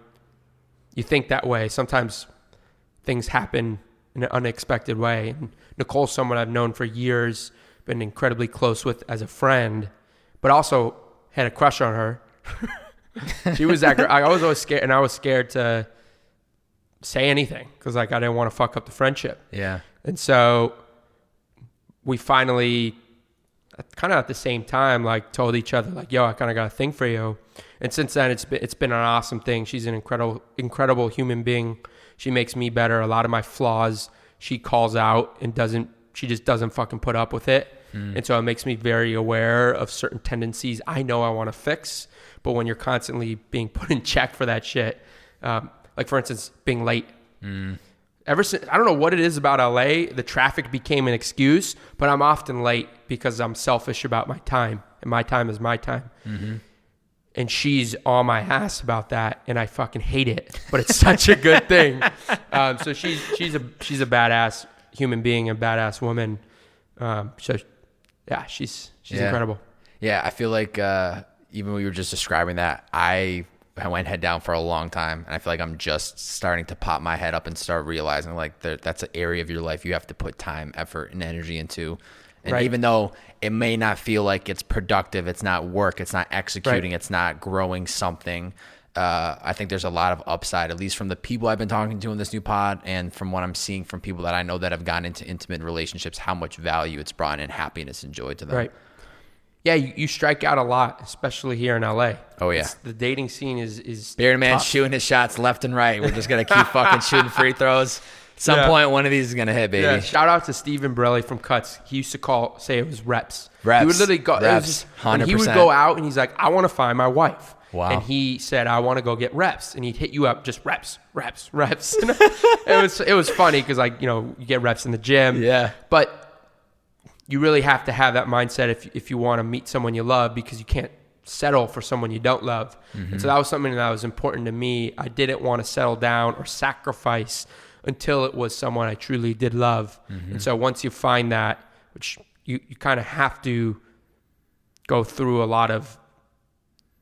you think that way, sometimes things happen in an unexpected way. And Nicole's someone I've known for years, been incredibly close with as a friend, but also had a crush on her. She was that girl. I was always scared, and I was scared to say anything because I didn't want to fuck up the friendship. Yeah. And so we finally, kind of at the same time, told each other yo, I kind of got a thing for you. And since then, it's been an awesome thing. She's an incredible human being. She makes me better. A lot of my flaws she calls out and she just doesn't fucking put up with it. And so it makes me very aware of certain tendencies I know I want to fix. But when you're constantly being put in check for that shit, for instance, being late. Ever since, I don't know what it is about LA, the traffic became an excuse, but I'm often late because I'm selfish about my time, and my time is my time. And she's on my ass about that, and I fucking hate it, but it's such a good thing. So she's a badass human being, a badass woman. So yeah, she's incredible. Yeah, I feel like even when you were just describing that, I went head down for a long time, and I feel like I'm just starting to pop my head up and start realizing that's an area of your life you have to put time, effort, and energy into. And even though it may not feel like it's productive, it's not work, it's not executing, it's not growing something, I think there's a lot of upside, at least from the people I've been talking to in this new pod, and from what I'm seeing from people that I know that have gotten into intimate relationships, how much value it's brought in happiness and joy to them. Right. Yeah, you strike out a lot, especially here in LA. Oh, yeah. The dating scene is Bearded Man tough. shooting his shots left and right. We're just going to keep fucking shooting free throws. At some point, one of these is going to hit, baby. Yeah. Shout out to Stephen Borelli from Cuts. He used to say it was reps. Reps. He would literally go, reps, 100%. And he would go out and he's like, I want to find my wife. Wow. And he said, I want to go get reps. And he'd hit you up, just reps. It was funny because you get reps in the gym. Yeah. But you really have to have that mindset if you want to meet someone you love, because you can't settle for someone you don't love. And so that was something that was important to me. I didn't want to settle down or sacrifice until it was someone I truly did love. And so once you find that, which you kind of have to go through a lot of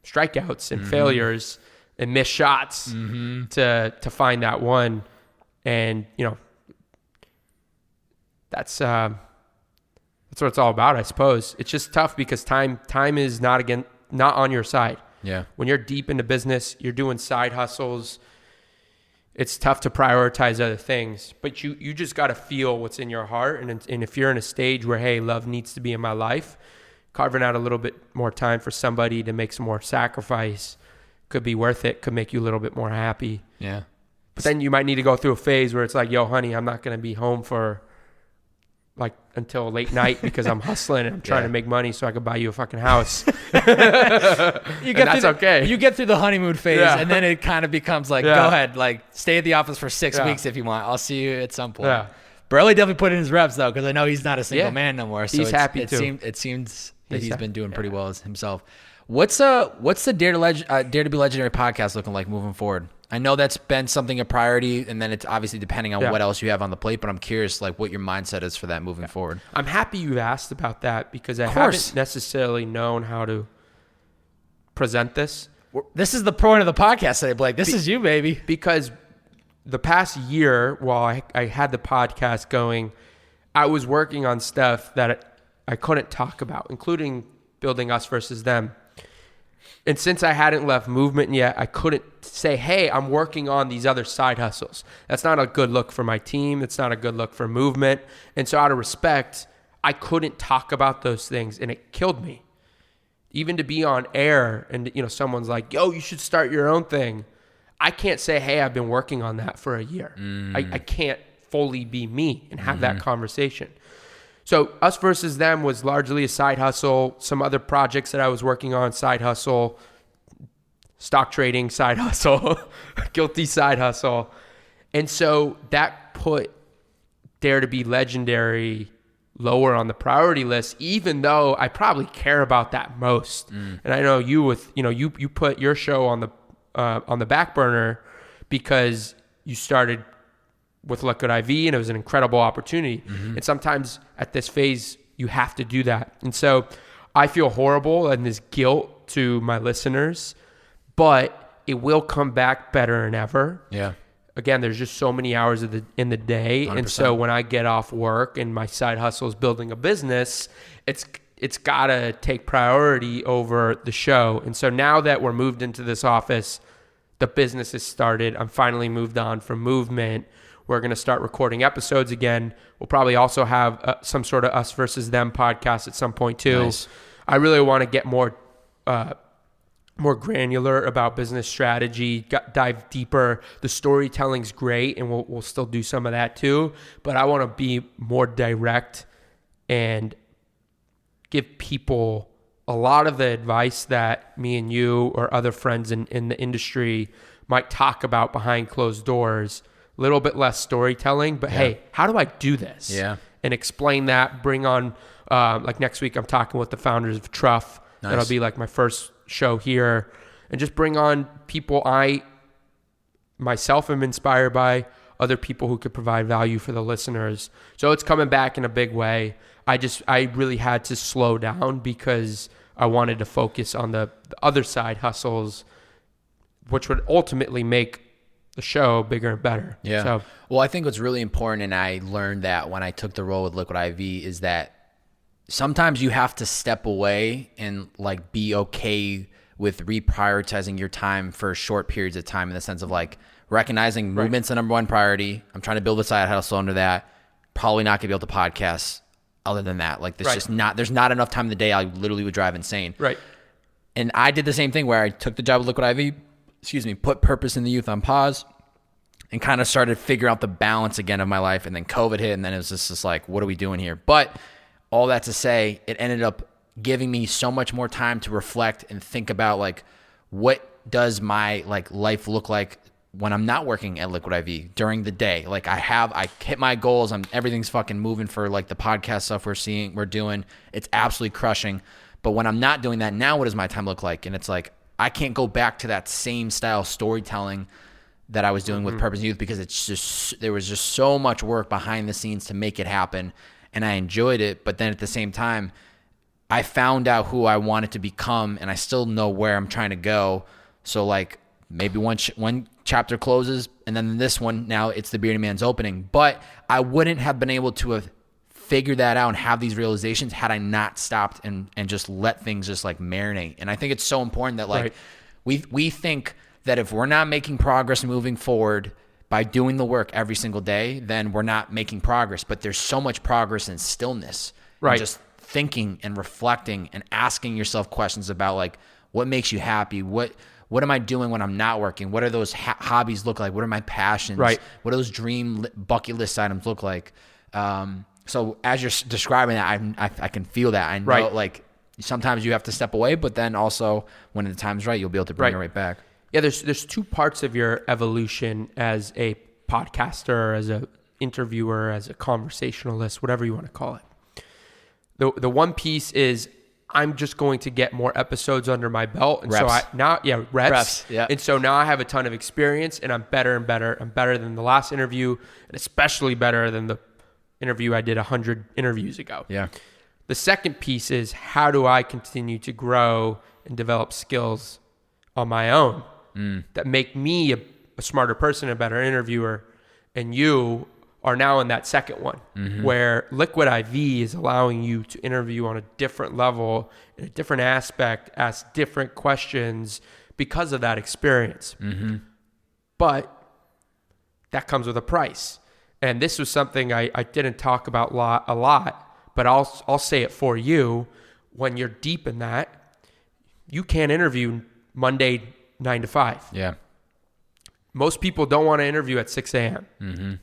strikeouts and failures and missed shots to find that one. And, that's what it's all about, I suppose. It's just tough because time is not on your side. Yeah. When you're deep into business, you're doing side hustles, it's tough to prioritize other things. But you just got to feel what's in your heart. And if you're in a stage where, hey, love needs to be in my life, carving out a little bit more time for somebody to make some more sacrifice could be worth it, could make you a little bit more happy. Yeah. But then you might need to go through a phase where it's like, yo, honey, I'm not going to be home for until late night because I'm hustling and I'm trying to make money so I could buy you a fucking house. That's okay. You get through the honeymoon phase, and then it kind of becomes go ahead, stay at the office for 6 weeks if you want. I'll see you at some point. Yeah. Borelli definitely put in his reps though, because I know he's not a single man no more. So he's happy too. It seems that he's been doing pretty well himself. What's the Dare to Be Legendary podcast looking like moving forward? I know that's been something a priority, and then it's obviously depending on what else you have on the plate, but I'm curious what your mindset is for that moving forward. I'm happy you asked about that because I haven't necessarily known how to present this. This is the point of the podcast today, Blake. This is you, baby. Because the past year, while I had the podcast going, I was working on stuff that I couldn't talk about, including building Us versus Them. And since I hadn't left movement yet, I couldn't say, hey, I'm working on these other side hustles. That's not a good look for my team. It's not a good look for movement. And so out of respect, I couldn't talk about those things, and it killed me. Even to be on air and, someone's like, yo, you should start your own thing. I can't say, hey, I've been working on that for a year. I can't fully be me and have that conversation. So Us Versus Them was largely a side hustle. Some other projects that I was working on, side hustle, stock trading, side hustle, guilty side hustle. And so that put Dare to Be Legendary lower on the priority list, even though I probably care about that most. And I know you you put your show on the back burner because you started with Liquid IV and it was an incredible opportunity. And sometimes at this phase, you have to do that. And so I feel horrible and this guilt to my listeners, but it will come back better than ever. Yeah. Again, there's just so many hours in the day. 100%. And so when I get off work and my side hustle is building a business, it's got to take priority over the show. And so now that we're moved into this office, the business has started. I'm finally moved on from movement. We're going to start recording episodes again. We'll probably also have some sort of Us Versus Them podcast at some point too. Nice. I really want to get more granular about business strategy, dive deeper. The storytelling's great, and we'll still do some of that too. But I want to be more direct and give people a lot of the advice that me and you or other friends in the industry might talk about behind closed doors. A little bit less storytelling, but hey, how do I do this? Yeah. And explain that. Bring on, like next week, I'm talking with the founders of Truff. Nice. That'll be like my first show here, and just bring on people I myself am inspired by, other people who could provide value for the listeners. So it's coming back in a big way. I really had to slow down because I wanted to focus on the other side hustles, which would ultimately make the show bigger and better. Yeah. So, well, I think what's really important, and I learned that when I took the role with Liquid IV, is that sometimes you have to step away and like be okay with reprioritizing your time for short periods of time, in the sense of like recognizing movement's the number one priority. I'm trying to build a side hustle under that. Probably not gonna be able to podcast other than that. Like there's there's not enough time in the day. I literally would drive insane. Right. And I did the same thing where I took the job with Liquid IV, put purpose in the youth on pause, and kind of started figuring out the balance again of my life. And then COVID hit, and then it was just like, what are we doing here? But all that to say, it ended up giving me so much more time to reflect and think about like, what does my like life look like when I'm not working at Liquid IV during the day? Like I hit my goals. Everything's fucking moving for like the podcast stuff we're doing. It's absolutely crushing. But when I'm not doing that, now what does my time look like? And it's like, I can't go back to that same style storytelling that I was doing with Purpose Youth, because there was just so much work behind the scenes to make it happen. And I enjoyed it. But then at the same time, I found out who I wanted to become, and I still know where I'm trying to go. So like maybe one chapter closes, and then this one, now it's the Bearded Man's opening. But I wouldn't have been able to have figured that out and have these realizations had I not stopped and just let things just like marinate. And I think it's so important that like we think that if we're not making progress moving forward by doing the work every single day, then we're not making progress. But there's so much progress in stillness. Right. And just thinking and reflecting and asking yourself questions about like, what makes you happy? What am I doing when I'm not working? What are those hobbies look like? What are my passions? Right. What do those dream bucket list items look like? So as you're describing that, I can feel that. I know like sometimes you have to step away, but then also when the time's right, you'll be able to bring it right back. Yeah, there's two parts of your evolution as a podcaster, as a interviewer, as a conversationalist, whatever you want to call it. The one piece is I'm just going to get more episodes under my belt. And reps. So reps. Yeah. And so now I have a ton of experience, and I'm better and better. I'm better than the last interview, and especially better than the interview I did 100 interviews ago. Yeah. The second piece is, how do I continue to grow and develop skills on my own that make me a smarter person, a better interviewer? And you are now in that second one, where Liquid IV is allowing you to interview on a different level, in a different aspect, ask different questions because of that experience. But that comes with a price. And this was something I didn't talk about a lot, but I'll say it for you. When you're deep in that, you can't interview Monday 9 to 5. Yeah. Most people don't want to interview at 6 a.m. Mm-hmm.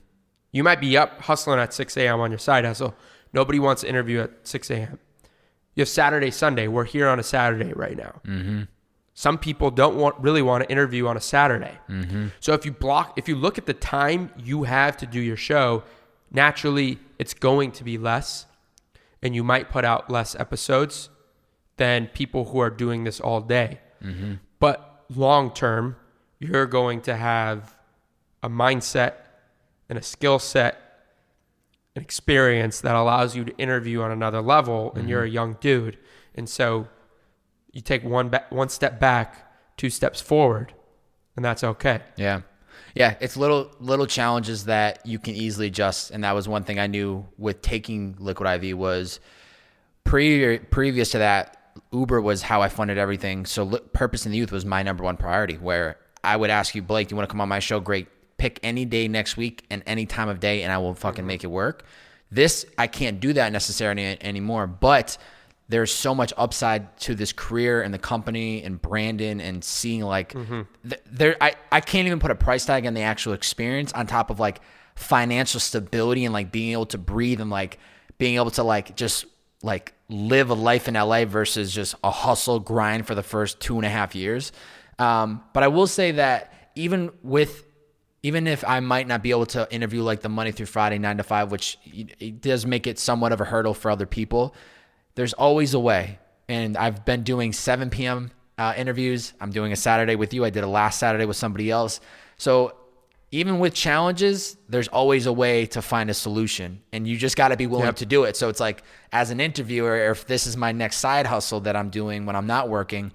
You might be up hustling at 6 a.m. on your side hustle. Nobody wants to interview at 6 a.m. You have Saturday, Sunday. We're here on a Saturday right now. Mm-hmm. Some people don't really want to interview on a Saturday. Mm-hmm. So if you look at the time you have to do your show, naturally it's going to be less, and you might put out less episodes than people who are doing this all day. Mm-hmm. But long term, you're going to have a mindset and a skill set, an experience that allows you to interview on another level, and you're a young dude. And so you take one step back, 2 steps forward, and that's okay. Yeah. Yeah, it's little challenges that you can easily adjust, and that was one thing I knew with taking Liquid IV was previous to that, Uber was how I funded everything. So Purpose in the Youth was my number one priority, where I would ask you, Blake, do you want to come on my show? Great. Pick any day next week and any time of day, and I will fucking make it work. This, I can't do that necessarily anymore, but there's so much upside to this career and the company and Brandon and seeing like I can't even put a price tag on the actual experience on top of like financial stability and like being able to breathe and like being able to like just like live a life in LA versus just a hustle grind for the first 2.5 years. But I will say that even if I might not be able to interview like the Monday through Friday 9 to 5, which it does make it somewhat of a hurdle for other people, there's always a way. And I've been doing 7 p.m. Interviews. I'm doing a Saturday with you. I did a last Saturday with somebody else. So even with challenges, there's always a way to find a solution, and you just got to be willing to do it. So it's like, as an interviewer, if this is my next side hustle that I'm doing when I'm not working,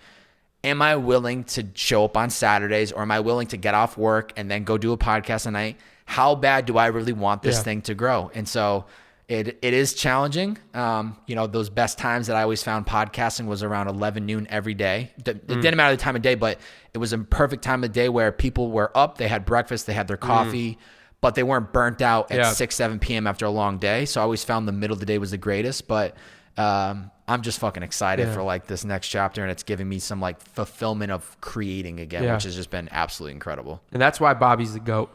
am I willing to show up on Saturdays, or am I willing to get off work and then go do a podcast a night? How bad do I really want this thing to grow? And so it is challenging. Those best times that I always found podcasting was around 11 noon every day. It didn't matter the time of day, but it was a perfect time of day where people were up, they had breakfast, they had their coffee, but they weren't burnt out at 6, 7 p.m. after a long day. So I always found the middle of the day was the greatest, but I'm just fucking excited for like this next chapter, and it's giving me some like fulfillment of creating again, which has just been absolutely incredible. And that's why Bobby's the GOAT.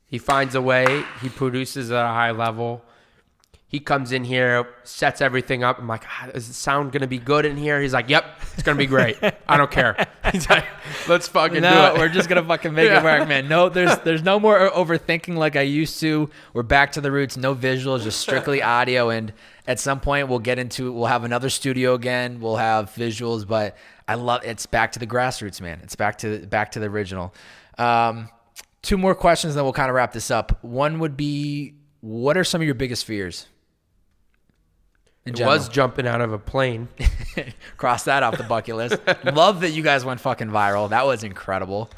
He finds a way. He produces at a high level. He comes in here, sets everything up. I'm like, is the sound going to be good in here? He's like, yep, it's going to be great. I don't care. He's like, let's fucking do it. We're just going to fucking make it work, man. No, there's no more overthinking like I used to. We're back to the roots, no visuals, just strictly audio. And at some point we'll have another studio again. We'll have visuals, but it's back to the grassroots, man. It's back to the original. 2 more questions, then we'll kind of wrap this up. One would be, what are some of your biggest fears? It was jumping out of a plane. Cross that off the bucket list. Love that you guys went fucking viral. That was incredible.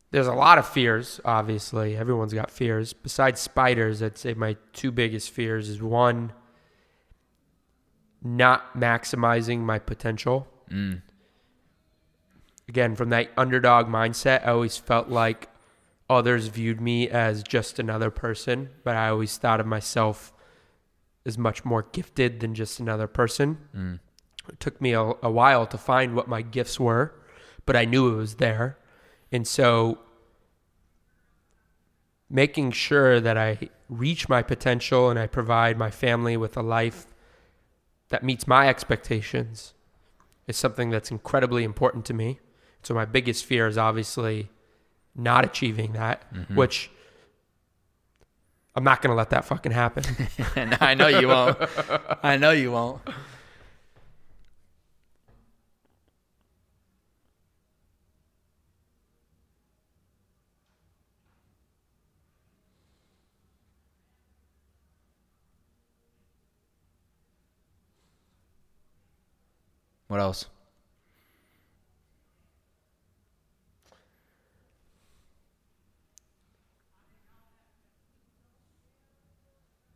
There's a lot of fears, obviously. Everyone's got fears. Besides spiders, I'd say my 2 biggest fears is, 1, not maximizing my potential. Again, from that underdog mindset, I always felt like others viewed me as just another person, but I always thought of myself as much more gifted than just another person. It took me a while to find what my gifts were, but I knew it was there. And so making sure that I reach my potential and I provide my family with a life that meets my expectations is something that's incredibly important to me. So my biggest fear is obviously not achieving that, which I'm not going to let that fucking happen. No, I know you won't. I know you won't. What else?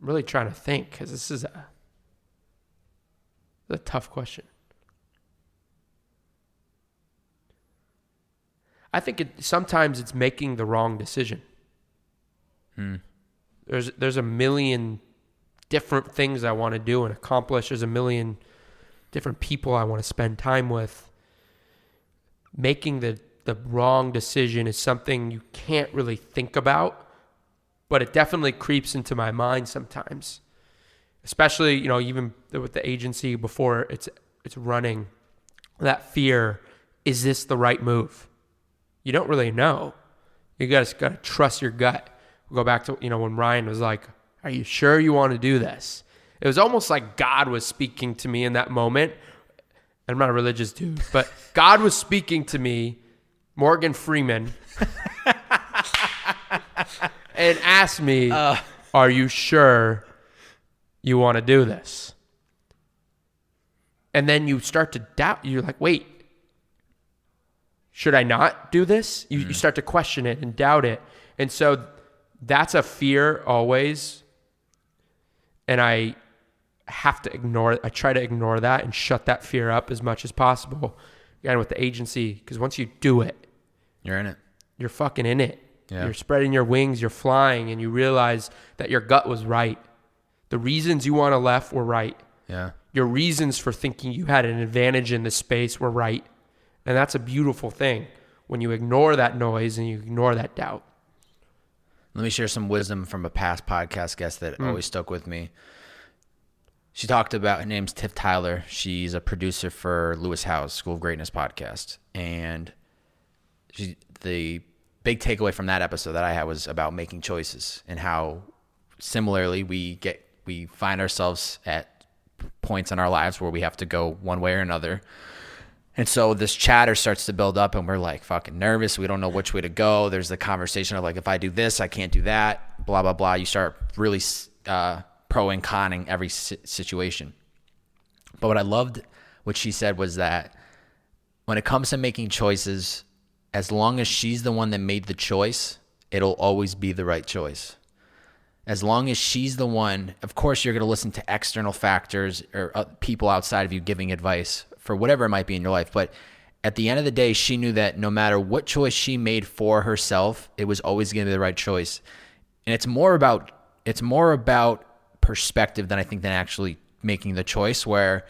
I'm really trying to think, because this is a tough question. I think sometimes it's making the wrong decision. There's a million different things I want to do and accomplish. There's a million different people I want to spend time with. Making the wrong decision is something you can't really think about, but it definitely creeps into my mind sometimes. Especially, even with the agency before it's running, that fear, is this the right move? You don't really know. You just got to trust your gut. We'll go back to, when Ryan was like, are you sure you want to do this? It was almost like God was speaking to me in that moment. I'm not a religious dude, but God was speaking to me, Morgan Freeman, and asked me, are you sure you want to do this? And then you start to doubt. You're like, wait, should I not do this? You start to question it and doubt it. And so that's a fear always. And I have to I try to ignore that and shut that fear up as much as possible. Again, with the agency, because once you do it, you're in it. You're fucking in it. Yeah. You're spreading your wings, you're flying, and you realize that your gut was right. The reasons you want to left were right. Yeah. Your reasons for thinking you had an advantage in this space were right. And that's a beautiful thing when you ignore that noise and you ignore that doubt. Let me share some wisdom from a past podcast guest that always stuck with me. She talked about, her name's Tiff Tyler. She's a producer for Lewis Howes' School of Greatness podcast. And the big takeaway from that episode that I had was about making choices and how similarly we find ourselves at points in our lives where we have to go one way or another. And so this chatter starts to build up and we're like fucking nervous. We don't know which way to go. There's the conversation of like, if I do this, I can't do that, blah, blah, blah. You start really pro and conning every situation. But what I loved, what she said was that when it comes to making choices, as long as she's the one that made the choice, it'll always be the right choice. As long as she's the one, of course, you're going to listen to external factors or people outside of you giving advice for whatever it might be in your life. But at the end of the day, she knew that no matter what choice she made for herself, it was always going to be the right choice. And it's more about perspective than actually making the choice, where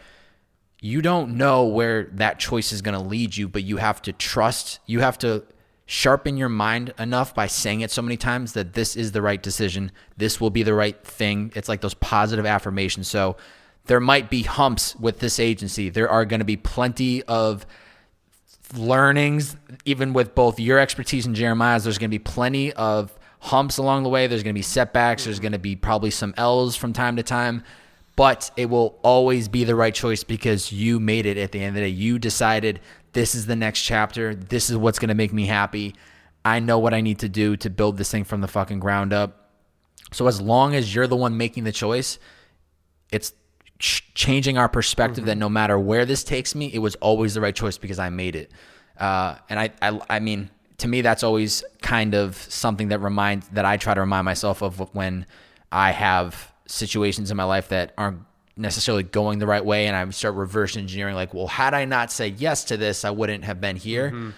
you don't know where that choice is going to lead you, but you have to trust, you have to sharpen your mind enough by saying it so many times that this is the right decision. This will be the right thing. It's like those positive affirmations. So there might be humps with this agency. There are going to be plenty of learnings, even with both your expertise and Jeremiah's. There's going to be plenty of humps along the way. There's going to be setbacks. There's going to be probably some L's from time to time, but it will always be the right choice because you made it at the end of the day. You decided this is the next chapter. This is what's going to make me happy. I know what I need to do to build this thing from the fucking ground up. So as long as you're the one making the choice, it's changing our perspective that no matter where this takes me, it was always the right choice because I made it. And I mean, to me, that's always kind of something that I try to remind myself of when I have situations in my life that aren't necessarily going the right way, and I start reverse engineering, like, well, had I not said yes to this, I wouldn't have been here.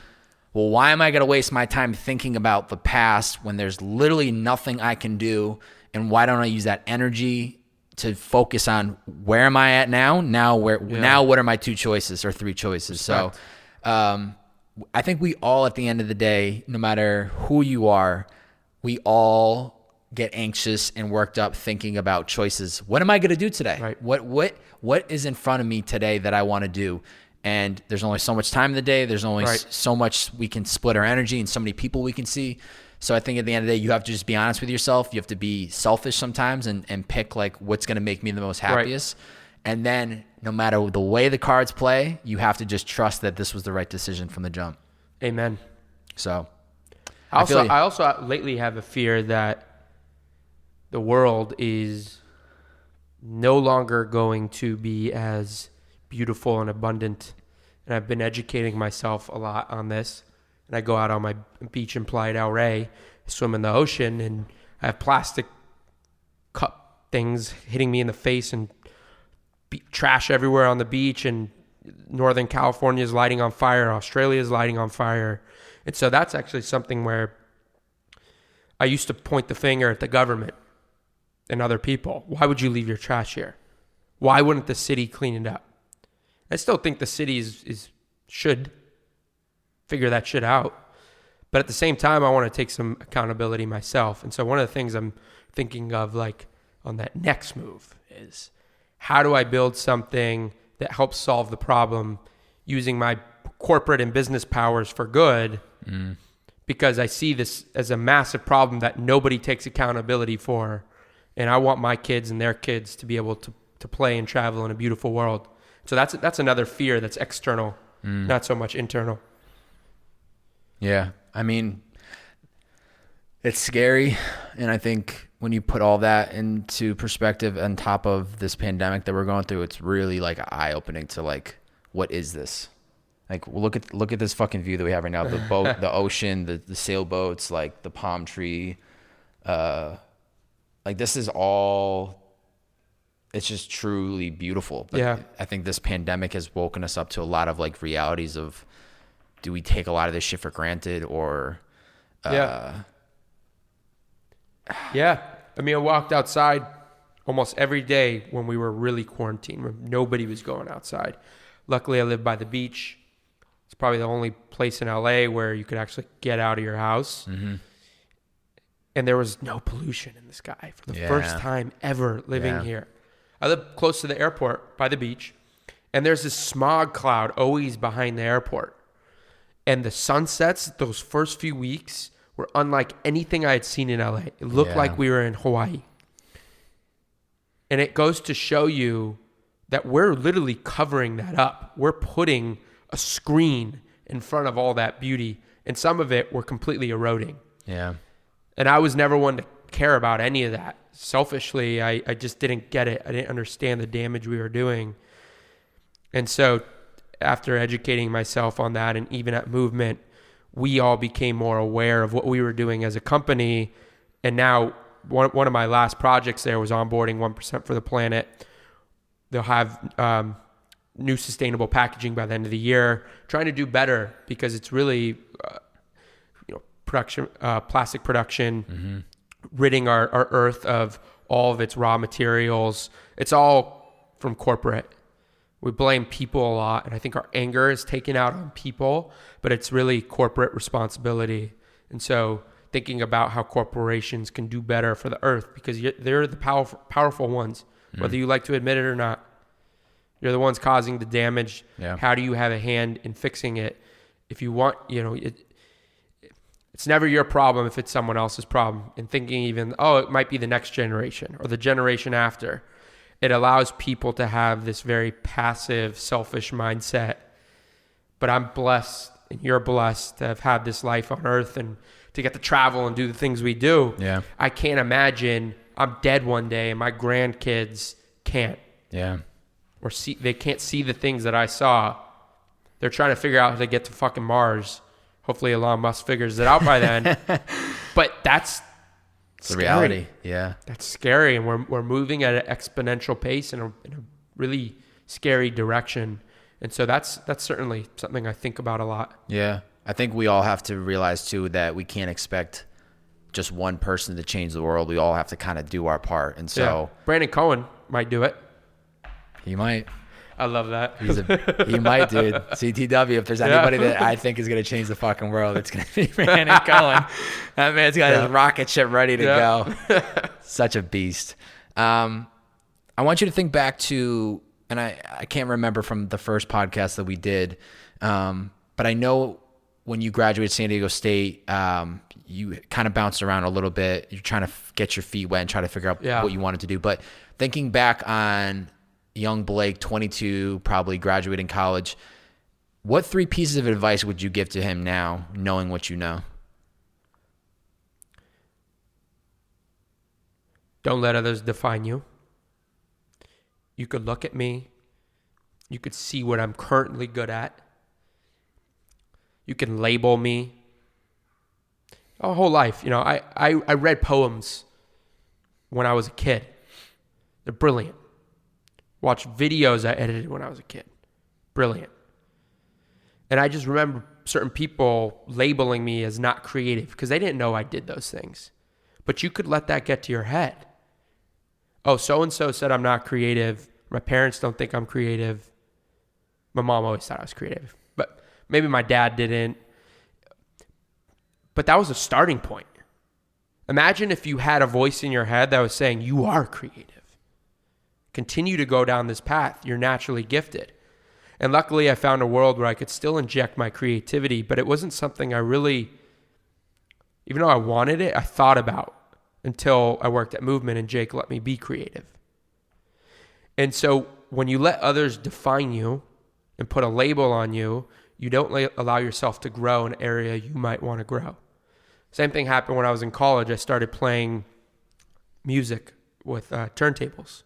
Well, why am I going to waste my time thinking about the past when there's literally nothing I can do? And why don't I use that energy to focus on where am I at now? Now what are my 2 choices or 3 choices? Respect. So I think we all, at the end of the day, no matter who you are, we all get anxious and worked up thinking about choices. What am I going to do today? Right. What is in front of me today that I want to do? And there's only so much time in the day. There's only so much we can split our energy and so many people we can see. So I think at the end of the day, you have to just be honest with yourself. You have to be selfish sometimes and pick like what's going to make me the most happiest. Right. And then no matter the way the cards play, you have to just trust that this was the right decision from the jump. Amen. So I also lately have a fear that the world is no longer going to be as beautiful and abundant. And I've been educating myself a lot on this. And I go out on my beach in Playa del Rey, swim in the ocean, and I have plastic cup things hitting me in the face and trash everywhere on the beach. And Northern California is lighting on fire. Australia is lighting on fire. And so that's actually something where I used to point the finger at the government. and other people. Why would you leave your trash here? Why wouldn't the city clean it up? I still think the city should figure that shit out. But at the same time, I want to take some accountability myself. And so one of the things I'm thinking of, like, on that next move is, how do I build something that helps solve the problem using my corporate and business powers for good? Because I see this as a massive problem that nobody takes accountability for. And I want my kids and their kids to be able to play and travel in a beautiful world. So that's another fear that's external, not so much internal. Yeah. I mean, it's scary. And I think when you put all that into perspective on top of this pandemic that we're going through, it's really like eye-opening to like, what is this? Like, look at this fucking view that we have right now. The boat, the ocean, the sailboats, like the palm tree. Like, this is all, it's just truly beautiful. But yeah. I think this pandemic has woken us up to a lot of like realities of, do we take a lot of this shit for granted, or yeah. I mean, I walked outside almost every day when we were really quarantined, when nobody was going outside. Luckily, I live by the beach. It's probably the only place in LA where you could actually get out of your house. And there was no pollution in the sky for the first time ever living here. I live close to the airport by the beach, and there's this smog cloud always behind the airport. And the sunsets those first few weeks were unlike anything I had seen in LA. It looked like we were in Hawaii. And it goes to show you that we're literally covering that up. We're putting a screen in front of all that beauty, and some of it we're completely eroding. Yeah. And I was never one to care about any of that. Selfishly, I just didn't get it. I didn't understand the damage we were doing. And so after educating myself on that, and even at Movement, we all became more aware of what we were doing as a company. And now one of my last projects there was onboarding 1% for the Planet. They'll have new sustainable packaging by the end of the year, trying to do better, because it's really production, plastic production, ridding our earth of all of its raw materials. It's all from corporate. We blame people a lot, and I think our anger is taken out on people, but it's really corporate responsibility. And so thinking about how corporations can do better for the earth, because they're the powerful ones, whether you like to admit it or not. You're the ones causing the damage. Yeah. How do you have a hand in fixing it? If you want, it's never your problem if it's someone else's problem. And thinking even, it might be the next generation or the generation after. It allows people to have this very passive, selfish mindset. But I'm blessed, and you're blessed to have had this life on earth and to get to travel and do the things we do. Yeah. I can't imagine I'm dead one day and my grandkids can't. Yeah. Or they can't see the things that I saw. They're trying to figure out how to get to fucking Mars. Hopefully Elon Musk figures it out by then. But that's the reality. Yeah. That's scary, and we're moving at an exponential pace in a really scary direction. And so that's certainly something I think about a lot. Yeah. I think we all have to realize too that we can't expect just one person to change the world. We all have to kind of do our part. And so Brandon Cohen might do it. He might. I love that. He might, dude. CTW, if there's anybody that I think is going to change the fucking world, it's going to be Brandon Cohen. That man's got his rocket ship ready to go. Such a beast. I want you to think back to, and I can't remember from the first podcast that we did, but I know when you graduated San Diego State, you kind of bounced around a little bit. You're trying to get your feet wet and try to figure out what you wanted to do. But thinking back on young Blake, 22, probably graduating college, what 3 pieces of advice would you give to him now, knowing what you know? Don't let others define you. You could look at me. You could see what I'm currently good at. You can label me. Our whole life, I read poems when I was a kid. They're brilliant. Watched videos I edited when I was a kid. Brilliant. And I just remember certain people labeling me as not creative because they didn't know I did those things. But you could let that get to your head. oh, so-and-so said I'm not creative. My parents don't think I'm creative. My mom always thought I was creative, but maybe my dad didn't. But that was a starting point. Imagine if you had a voice in your head that was saying, you are creative. Continue to go down this path. You're naturally gifted. And luckily, I found a world where I could still inject my creativity, but it wasn't something I really, even though I wanted it, I thought about until I worked at Movement and Jake let me be creative. And so when you let others define you and put a label on you, you don't allow yourself to grow an area you might want to grow. Same thing happened when I was in college. I started playing music with turntables.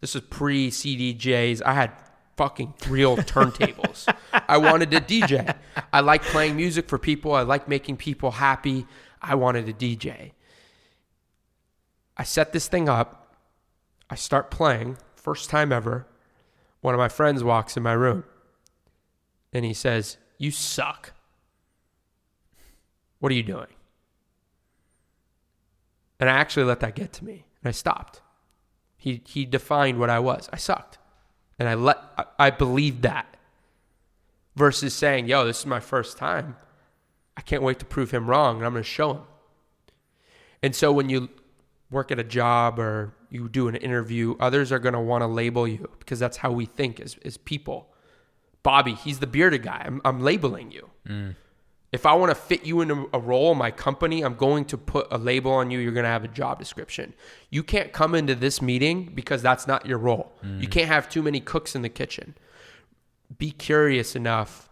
This was pre-CDJs. I had fucking real turntables. I wanted to DJ. I like playing music for people. I like making people happy. I wanted to DJ. I set this thing up. I start playing. First time ever. One of my friends walks in my room. And he says, "You suck. What are you doing?" And I actually let that get to me. And I stopped. He defined what I was. I sucked. And I believed that. Versus saying, yo, this is my first time. I can't wait to prove him wrong, and I'm going to show him. And so when you work at a job or you do an interview, others are going to want to label you because that's how we think as people. Bobby, he's the bearded guy. I'm labeling you. If I want to fit you into a role in my company, I'm going to put a label on you. You're going to have a job description. You can't come into this meeting because that's not your role. You can't have too many cooks in the kitchen. Be curious enough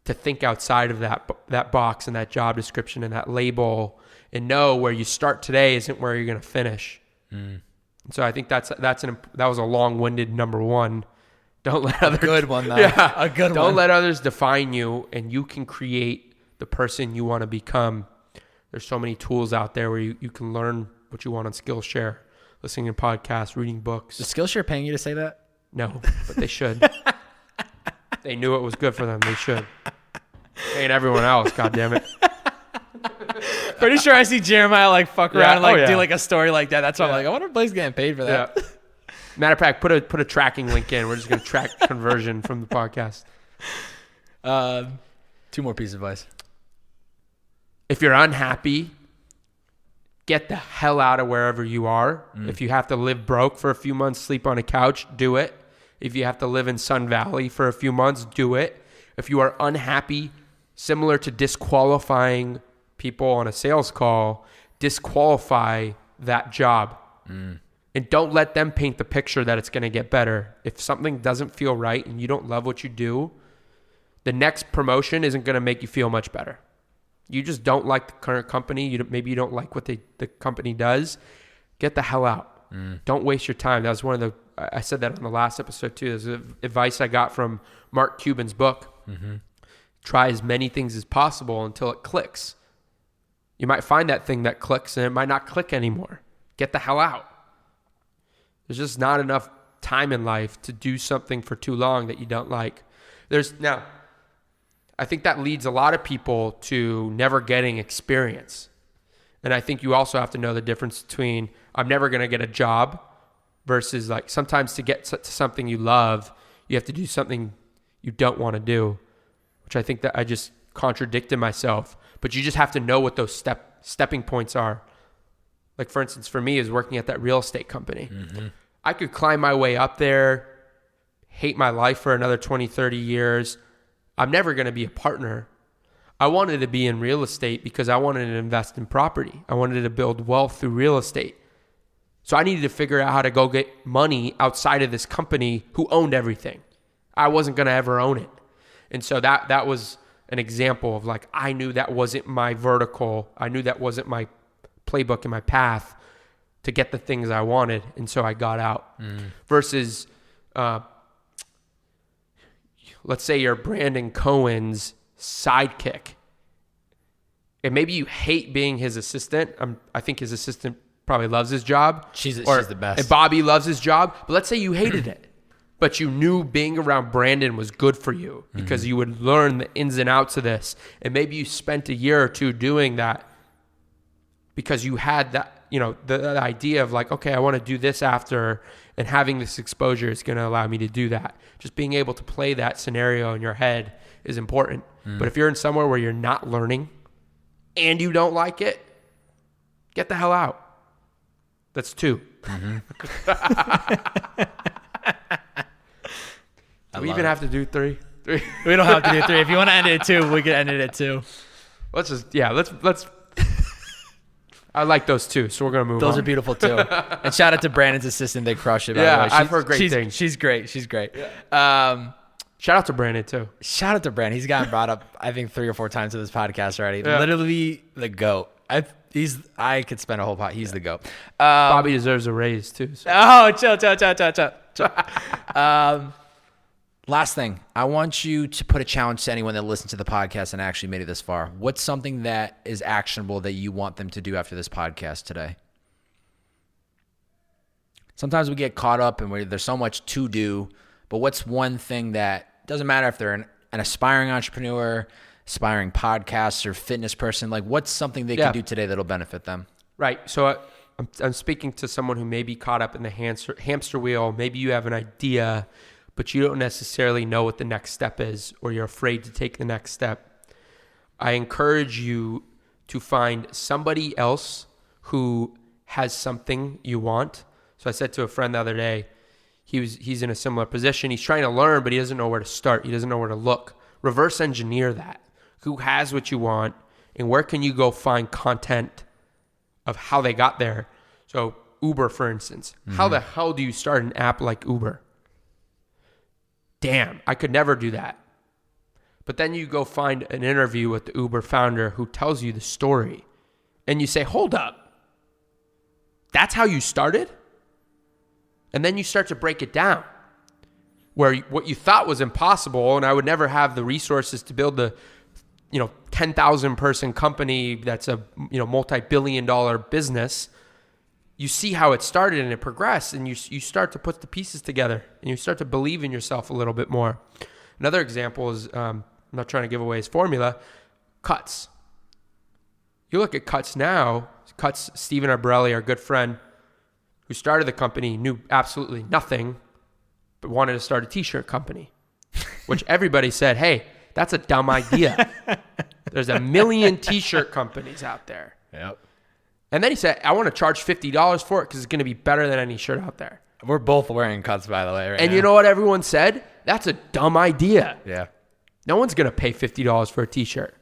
to think outside of that box and that job description and that label, and know where you start today isn't where you're going to finish. And so I think that was a long-winded number one. Don't let others. A good one, though. Yeah, a good one. Don't let others define you, and you can create the person you want to become. There's so many tools out there where you can learn what you want on Skillshare, listening to podcasts, reading books. Is Skillshare paying you to say that? No, but they should. They knew it was good for them. They should. Paying everyone else, God damn it. Pretty sure I see Jeremiah like fuck around and do like a story like that. That's why I'm like, I wonder if Blake's getting paid for that. Yeah. Matter of fact, put a tracking link in. We're just going to track conversion from the podcast. 2 more pieces of advice. If you're unhappy, get the hell out of wherever you are. If you have to live broke for a few months, sleep on a couch, do it. If you have to live in Sun Valley for a few months, do it. If you are unhappy, similar to disqualifying people on a sales call, disqualify that job. And don't let them paint the picture that it's going to get better. If something doesn't feel right and you don't love what you do, the next promotion isn't going to make you feel much better. You just don't like the current company. Maybe you don't like what the company does. Get the hell out. Don't waste your time. That was I said that on the last episode too. There's advice I got from Mark Cuban's book. Try as many things as possible until it clicks. You might find that thing that clicks and it might not click anymore. Get the hell out. There's just not enough time in life to do something for too long that you don't like. Now, I think that leads a lot of people to never getting experience. And I think you also have to know the difference between I'm never going to get a job versus like sometimes to get to something you love, you have to do something you don't want to do, which I think that I just contradicted myself. But you just have to know what those stepping points are. Like, for instance, for me is working at that real estate company. I could climb my way up there, hate my life for another 20, 30 years. I'm never going to be a partner. I wanted to be in real estate because I wanted to invest in property. I wanted to build wealth through real estate. So I needed to figure out how to go get money outside of this company who owned everything. I wasn't going to ever own it. And so that was an example of like, I knew that wasn't my vertical. I knew that wasn't my playbook and my path to get the things I wanted. And so I got out. Versus, let's say you're Brandon Cohen's sidekick. And maybe you hate being his assistant. I think his assistant probably loves his job. She's the best. And Bobby loves his job. But let's say you hated it. But you knew being around Brandon was good for you because you would learn the ins and outs of this. And maybe you spent a year or two doing that because you had the idea of like, okay, I want to do this after, and having this exposure is going to allow me to do that. Just being able to play that scenario in your head is important. But if you're in somewhere where you're not learning and you don't like it, get the hell out. That's 2. Mm-hmm. Do we even have to do 3? We don't have to do 3. If you want to end it at 2, we can end it at 2. Let's. I like those 2, so we're gonna move on. Those are beautiful too. And shout out to Brandon's assistant; they crush it. By the way. I've heard great things. She's great. She's great. Yeah. Shout out to Brandon too. Shout out to Brandon. He's gotten brought up, I think, 3 or 4 times to this podcast already. Yeah. Literally the GOAT. I could spend a whole pot. He's the GOAT. Bobby deserves a raise too. So. Oh, chill. Last thing, I want you to put a challenge to anyone that listened to the podcast and actually made it this far. What's something that is actionable that you want them to do after this podcast today? Sometimes we get caught up and there's so much to do, but what's one thing that doesn't matter if they're an aspiring entrepreneur, aspiring podcaster, fitness person, like what's something they can do today that'll benefit them? Right. So I'm speaking to someone who may be caught up in the hamster wheel. Maybe you have an idea, but you don't necessarily know what the next step is, or you're afraid to take the next step. I encourage you to find somebody else who has something you want. So I said to a friend the other day, he's in a similar position. He's trying to learn, but he doesn't know where to start. He doesn't know where to look. Reverse engineer that. Who has what you want, and where can you go find content of how they got there? So Uber, for instance, how the hell do you start an app like Uber? Damn, I could never do that. But then you go find an interview with the Uber founder who tells you the story, and you say, hold up, that's how you started? And then you start to break it down, where what you thought was impossible, and I would never have the resources to build the 10,000 person company that's a multi-billion-dollar business. You see how it started and it progressed, and you start to put the pieces together, and you start to believe in yourself a little bit more. Another example is, I'm not trying to give away his formula, Cuts. You look at Cuts now. Cuts, Steven Arborelli, our good friend, who started the company, knew absolutely nothing, but wanted to start a t-shirt company, which everybody said, hey, that's a dumb idea. There's a million t-shirt companies out there. Yep. And then he said, I want to charge $50 for it because it's going to be better than any shirt out there. We're both wearing Cuts, by the way, right and now. You know what everyone said? That's a dumb idea. Yeah. No one's going to pay $50 for a t-shirt.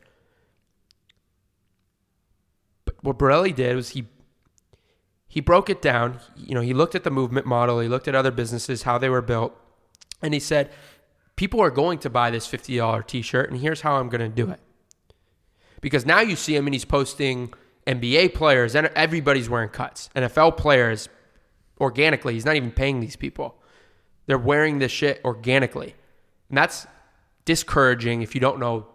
But what Borelli did was he broke it down. He looked at the movement model. He looked at other businesses, how they were built. And he said, people are going to buy this $50 t-shirt, and here's how I'm going to do it. Because now you see him, and he's posting NBA players, and everybody's wearing Cuts. NFL players, organically. He's not even paying these people. They're wearing this shit organically. And that's discouraging if you don't know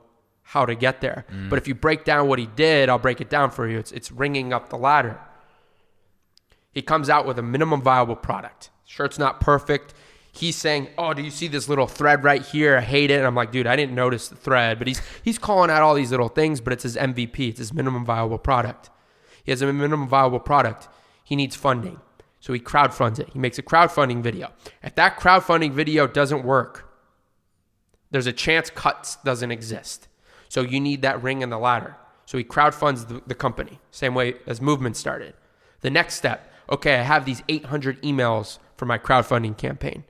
how to get there. But if you break down what he did, I'll break it down for you. It's ringing up the ladder. He comes out with a minimum viable product. Shirt's not perfect. He's saying, oh, do you see this little thread right here? I hate it. And I'm like, dude, I didn't notice the thread. But he's calling out all these little things, but it's his MVP. It's his minimum viable product. He has a minimum viable product. He needs funding. So he crowdfunds it. He makes a crowdfunding video. If that crowdfunding video doesn't work, there's a chance Cuts doesn't exist. So you need that ring in the ladder. So he crowdfunds the company, same way as Movement started. The next step, okay, I have these 800 emails for my crowdfunding campaign.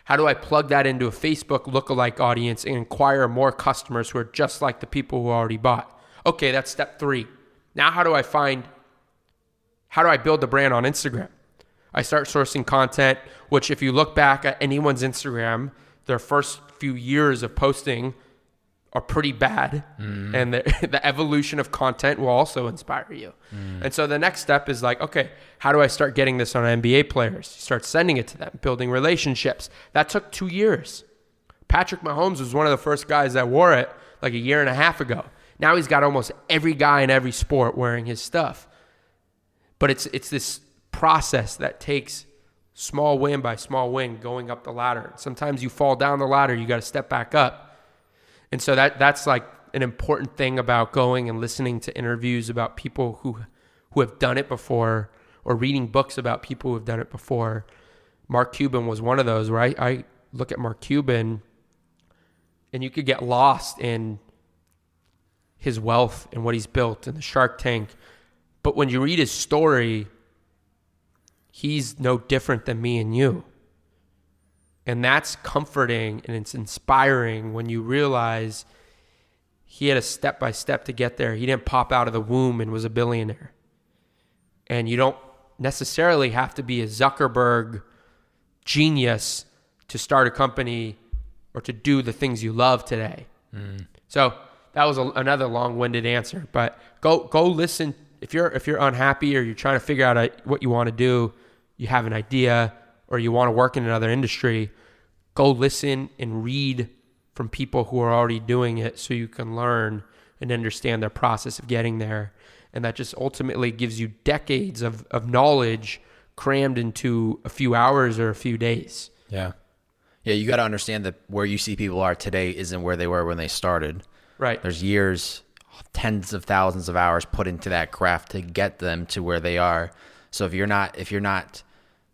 How do I plug that into a Facebook lookalike audience and acquire more customers who are just like the people who already bought? Okay, that's step 3. Now how do I build the brand on Instagram? I start sourcing content, which if you look back at anyone's Instagram, their first few years of posting are pretty bad. And the evolution of content will also inspire you. And so the next step is like, okay, how do I start getting this on NBA players? You start sending it to them, building relationships. That took 2 years. Patrick Mahomes was one of the first guys that wore it like a year and a half ago. Now he's got almost every guy in every sport wearing his stuff. But it's this process that takes small win by small win going up the ladder. Sometimes you fall down the ladder, you got to step back up. And so that's like an important thing about going and listening to interviews about people who have done it before. or reading books about people who have done it before. Mark Cuban was one of those, right? I look at Mark Cuban and you could get lost in his wealth and what he's built and the Shark Tank. But when you read his story, he's no different than me and you. And that's comforting and it's inspiring when you realize he had a step-by-step to get there. He didn't pop out of the womb and was a billionaire. And you don't necessarily have to be a Zuckerberg genius to start a company or to do the things you love today. So that was another long-winded answer. But go listen. If you're unhappy or you're trying to figure out what you want to do, you have an idea, or you want to work in another industry, go listen and read from people who are already doing it so you can learn and understand their process of getting there. And that just ultimately gives you decades of knowledge crammed into a few hours or a few days. Yeah. Yeah, you got to understand that where you see people are today isn't where they were when they started. Right. There's years, tens of thousands of hours put into that craft to get them to where they are. So if you're not,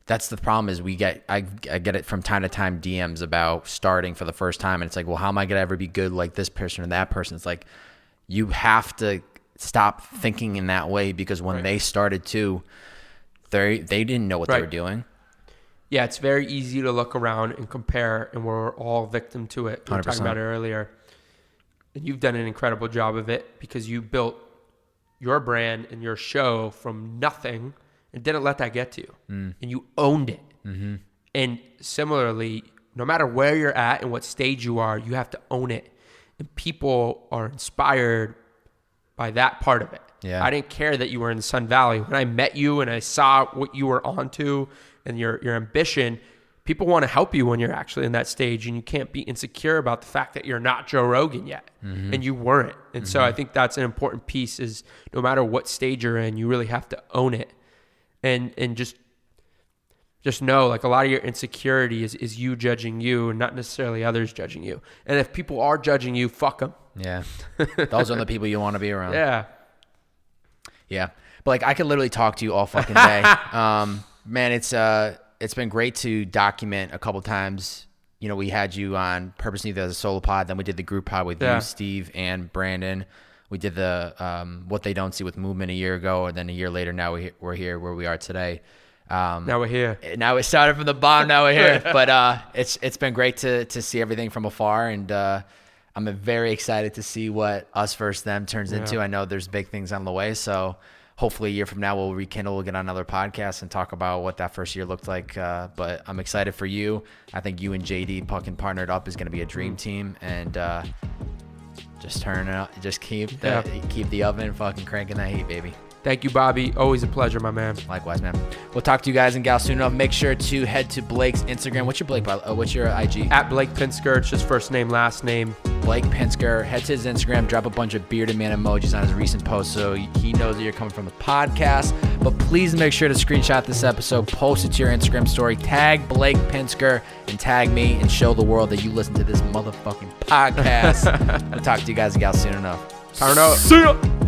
that's the problem is I get it from time to time DMs about starting for the first time. And it's like, well, how am I going to ever be good like this person or that person? It's like, you have to stop thinking in that way because when they started too, they didn't know what they were doing. Yeah, it's very easy to look around and compare, and we're all victim to it. We were talking about it earlier. And you've done an incredible job of it because you built your brand and your show from nothing and didn't let that get to you. And you owned it. Mm-hmm. And similarly, no matter where you're at and what stage you are, you have to own it. And people are inspired by that part of it. Yeah. I didn't care that you were in the Sun Valley. When I met you and I saw what you were onto and your ambition, people want to help you when you're actually in that stage, and you can't be insecure about the fact that you're not Joe Rogan yet. And you weren't. And so I think that's an important piece is no matter what stage you're in, you really have to own it. And just know, like, a lot of your insecurity is you judging you and not necessarily others judging you. And if people are judging you, fuck them. Yeah. Those are the people you want to be around. Yeah. Yeah. But like, I could literally talk to you all fucking day. Man, it's been great to document a couple times. You know, we had you on Purpose Neither as a solo pod. Then we did the group pod with you, Steve, and Brandon. We did the What They Don't See with Movement a year ago, and then a year later, now we're here where we are today. Now we're here. Now we started from the bottom. Now we're here. But it's been great to see everything from afar, and I'm very excited to see what Us Versus Them turns into. I know there's big things on the way, so hopefully a year from now we'll rekindle, we'll get on another podcast and talk about what that first year looked like. But I'm excited for you. I think you and JD fucking partnered up is going to be a dream team, and just turn it up. Just keep the oven fucking cranking that heat, baby. Thank you, Bobby. Always a pleasure, my man. Likewise, man. We'll talk to you guys and gals soon enough. Make sure to head to Blake's Instagram. What's your IG? At Blake Pinsker. It's just first name, last name. Blake Pinsker. Head to his Instagram. Drop a bunch of bearded man emojis on his recent post so he knows that you're coming from the podcast. But please make sure to screenshot this episode, post it to your Instagram story, tag Blake Pinsker, and tag me, and show the world that you listen to this motherfucking podcast. We'll talk to you guys and gals soon enough. Turn up. See ya.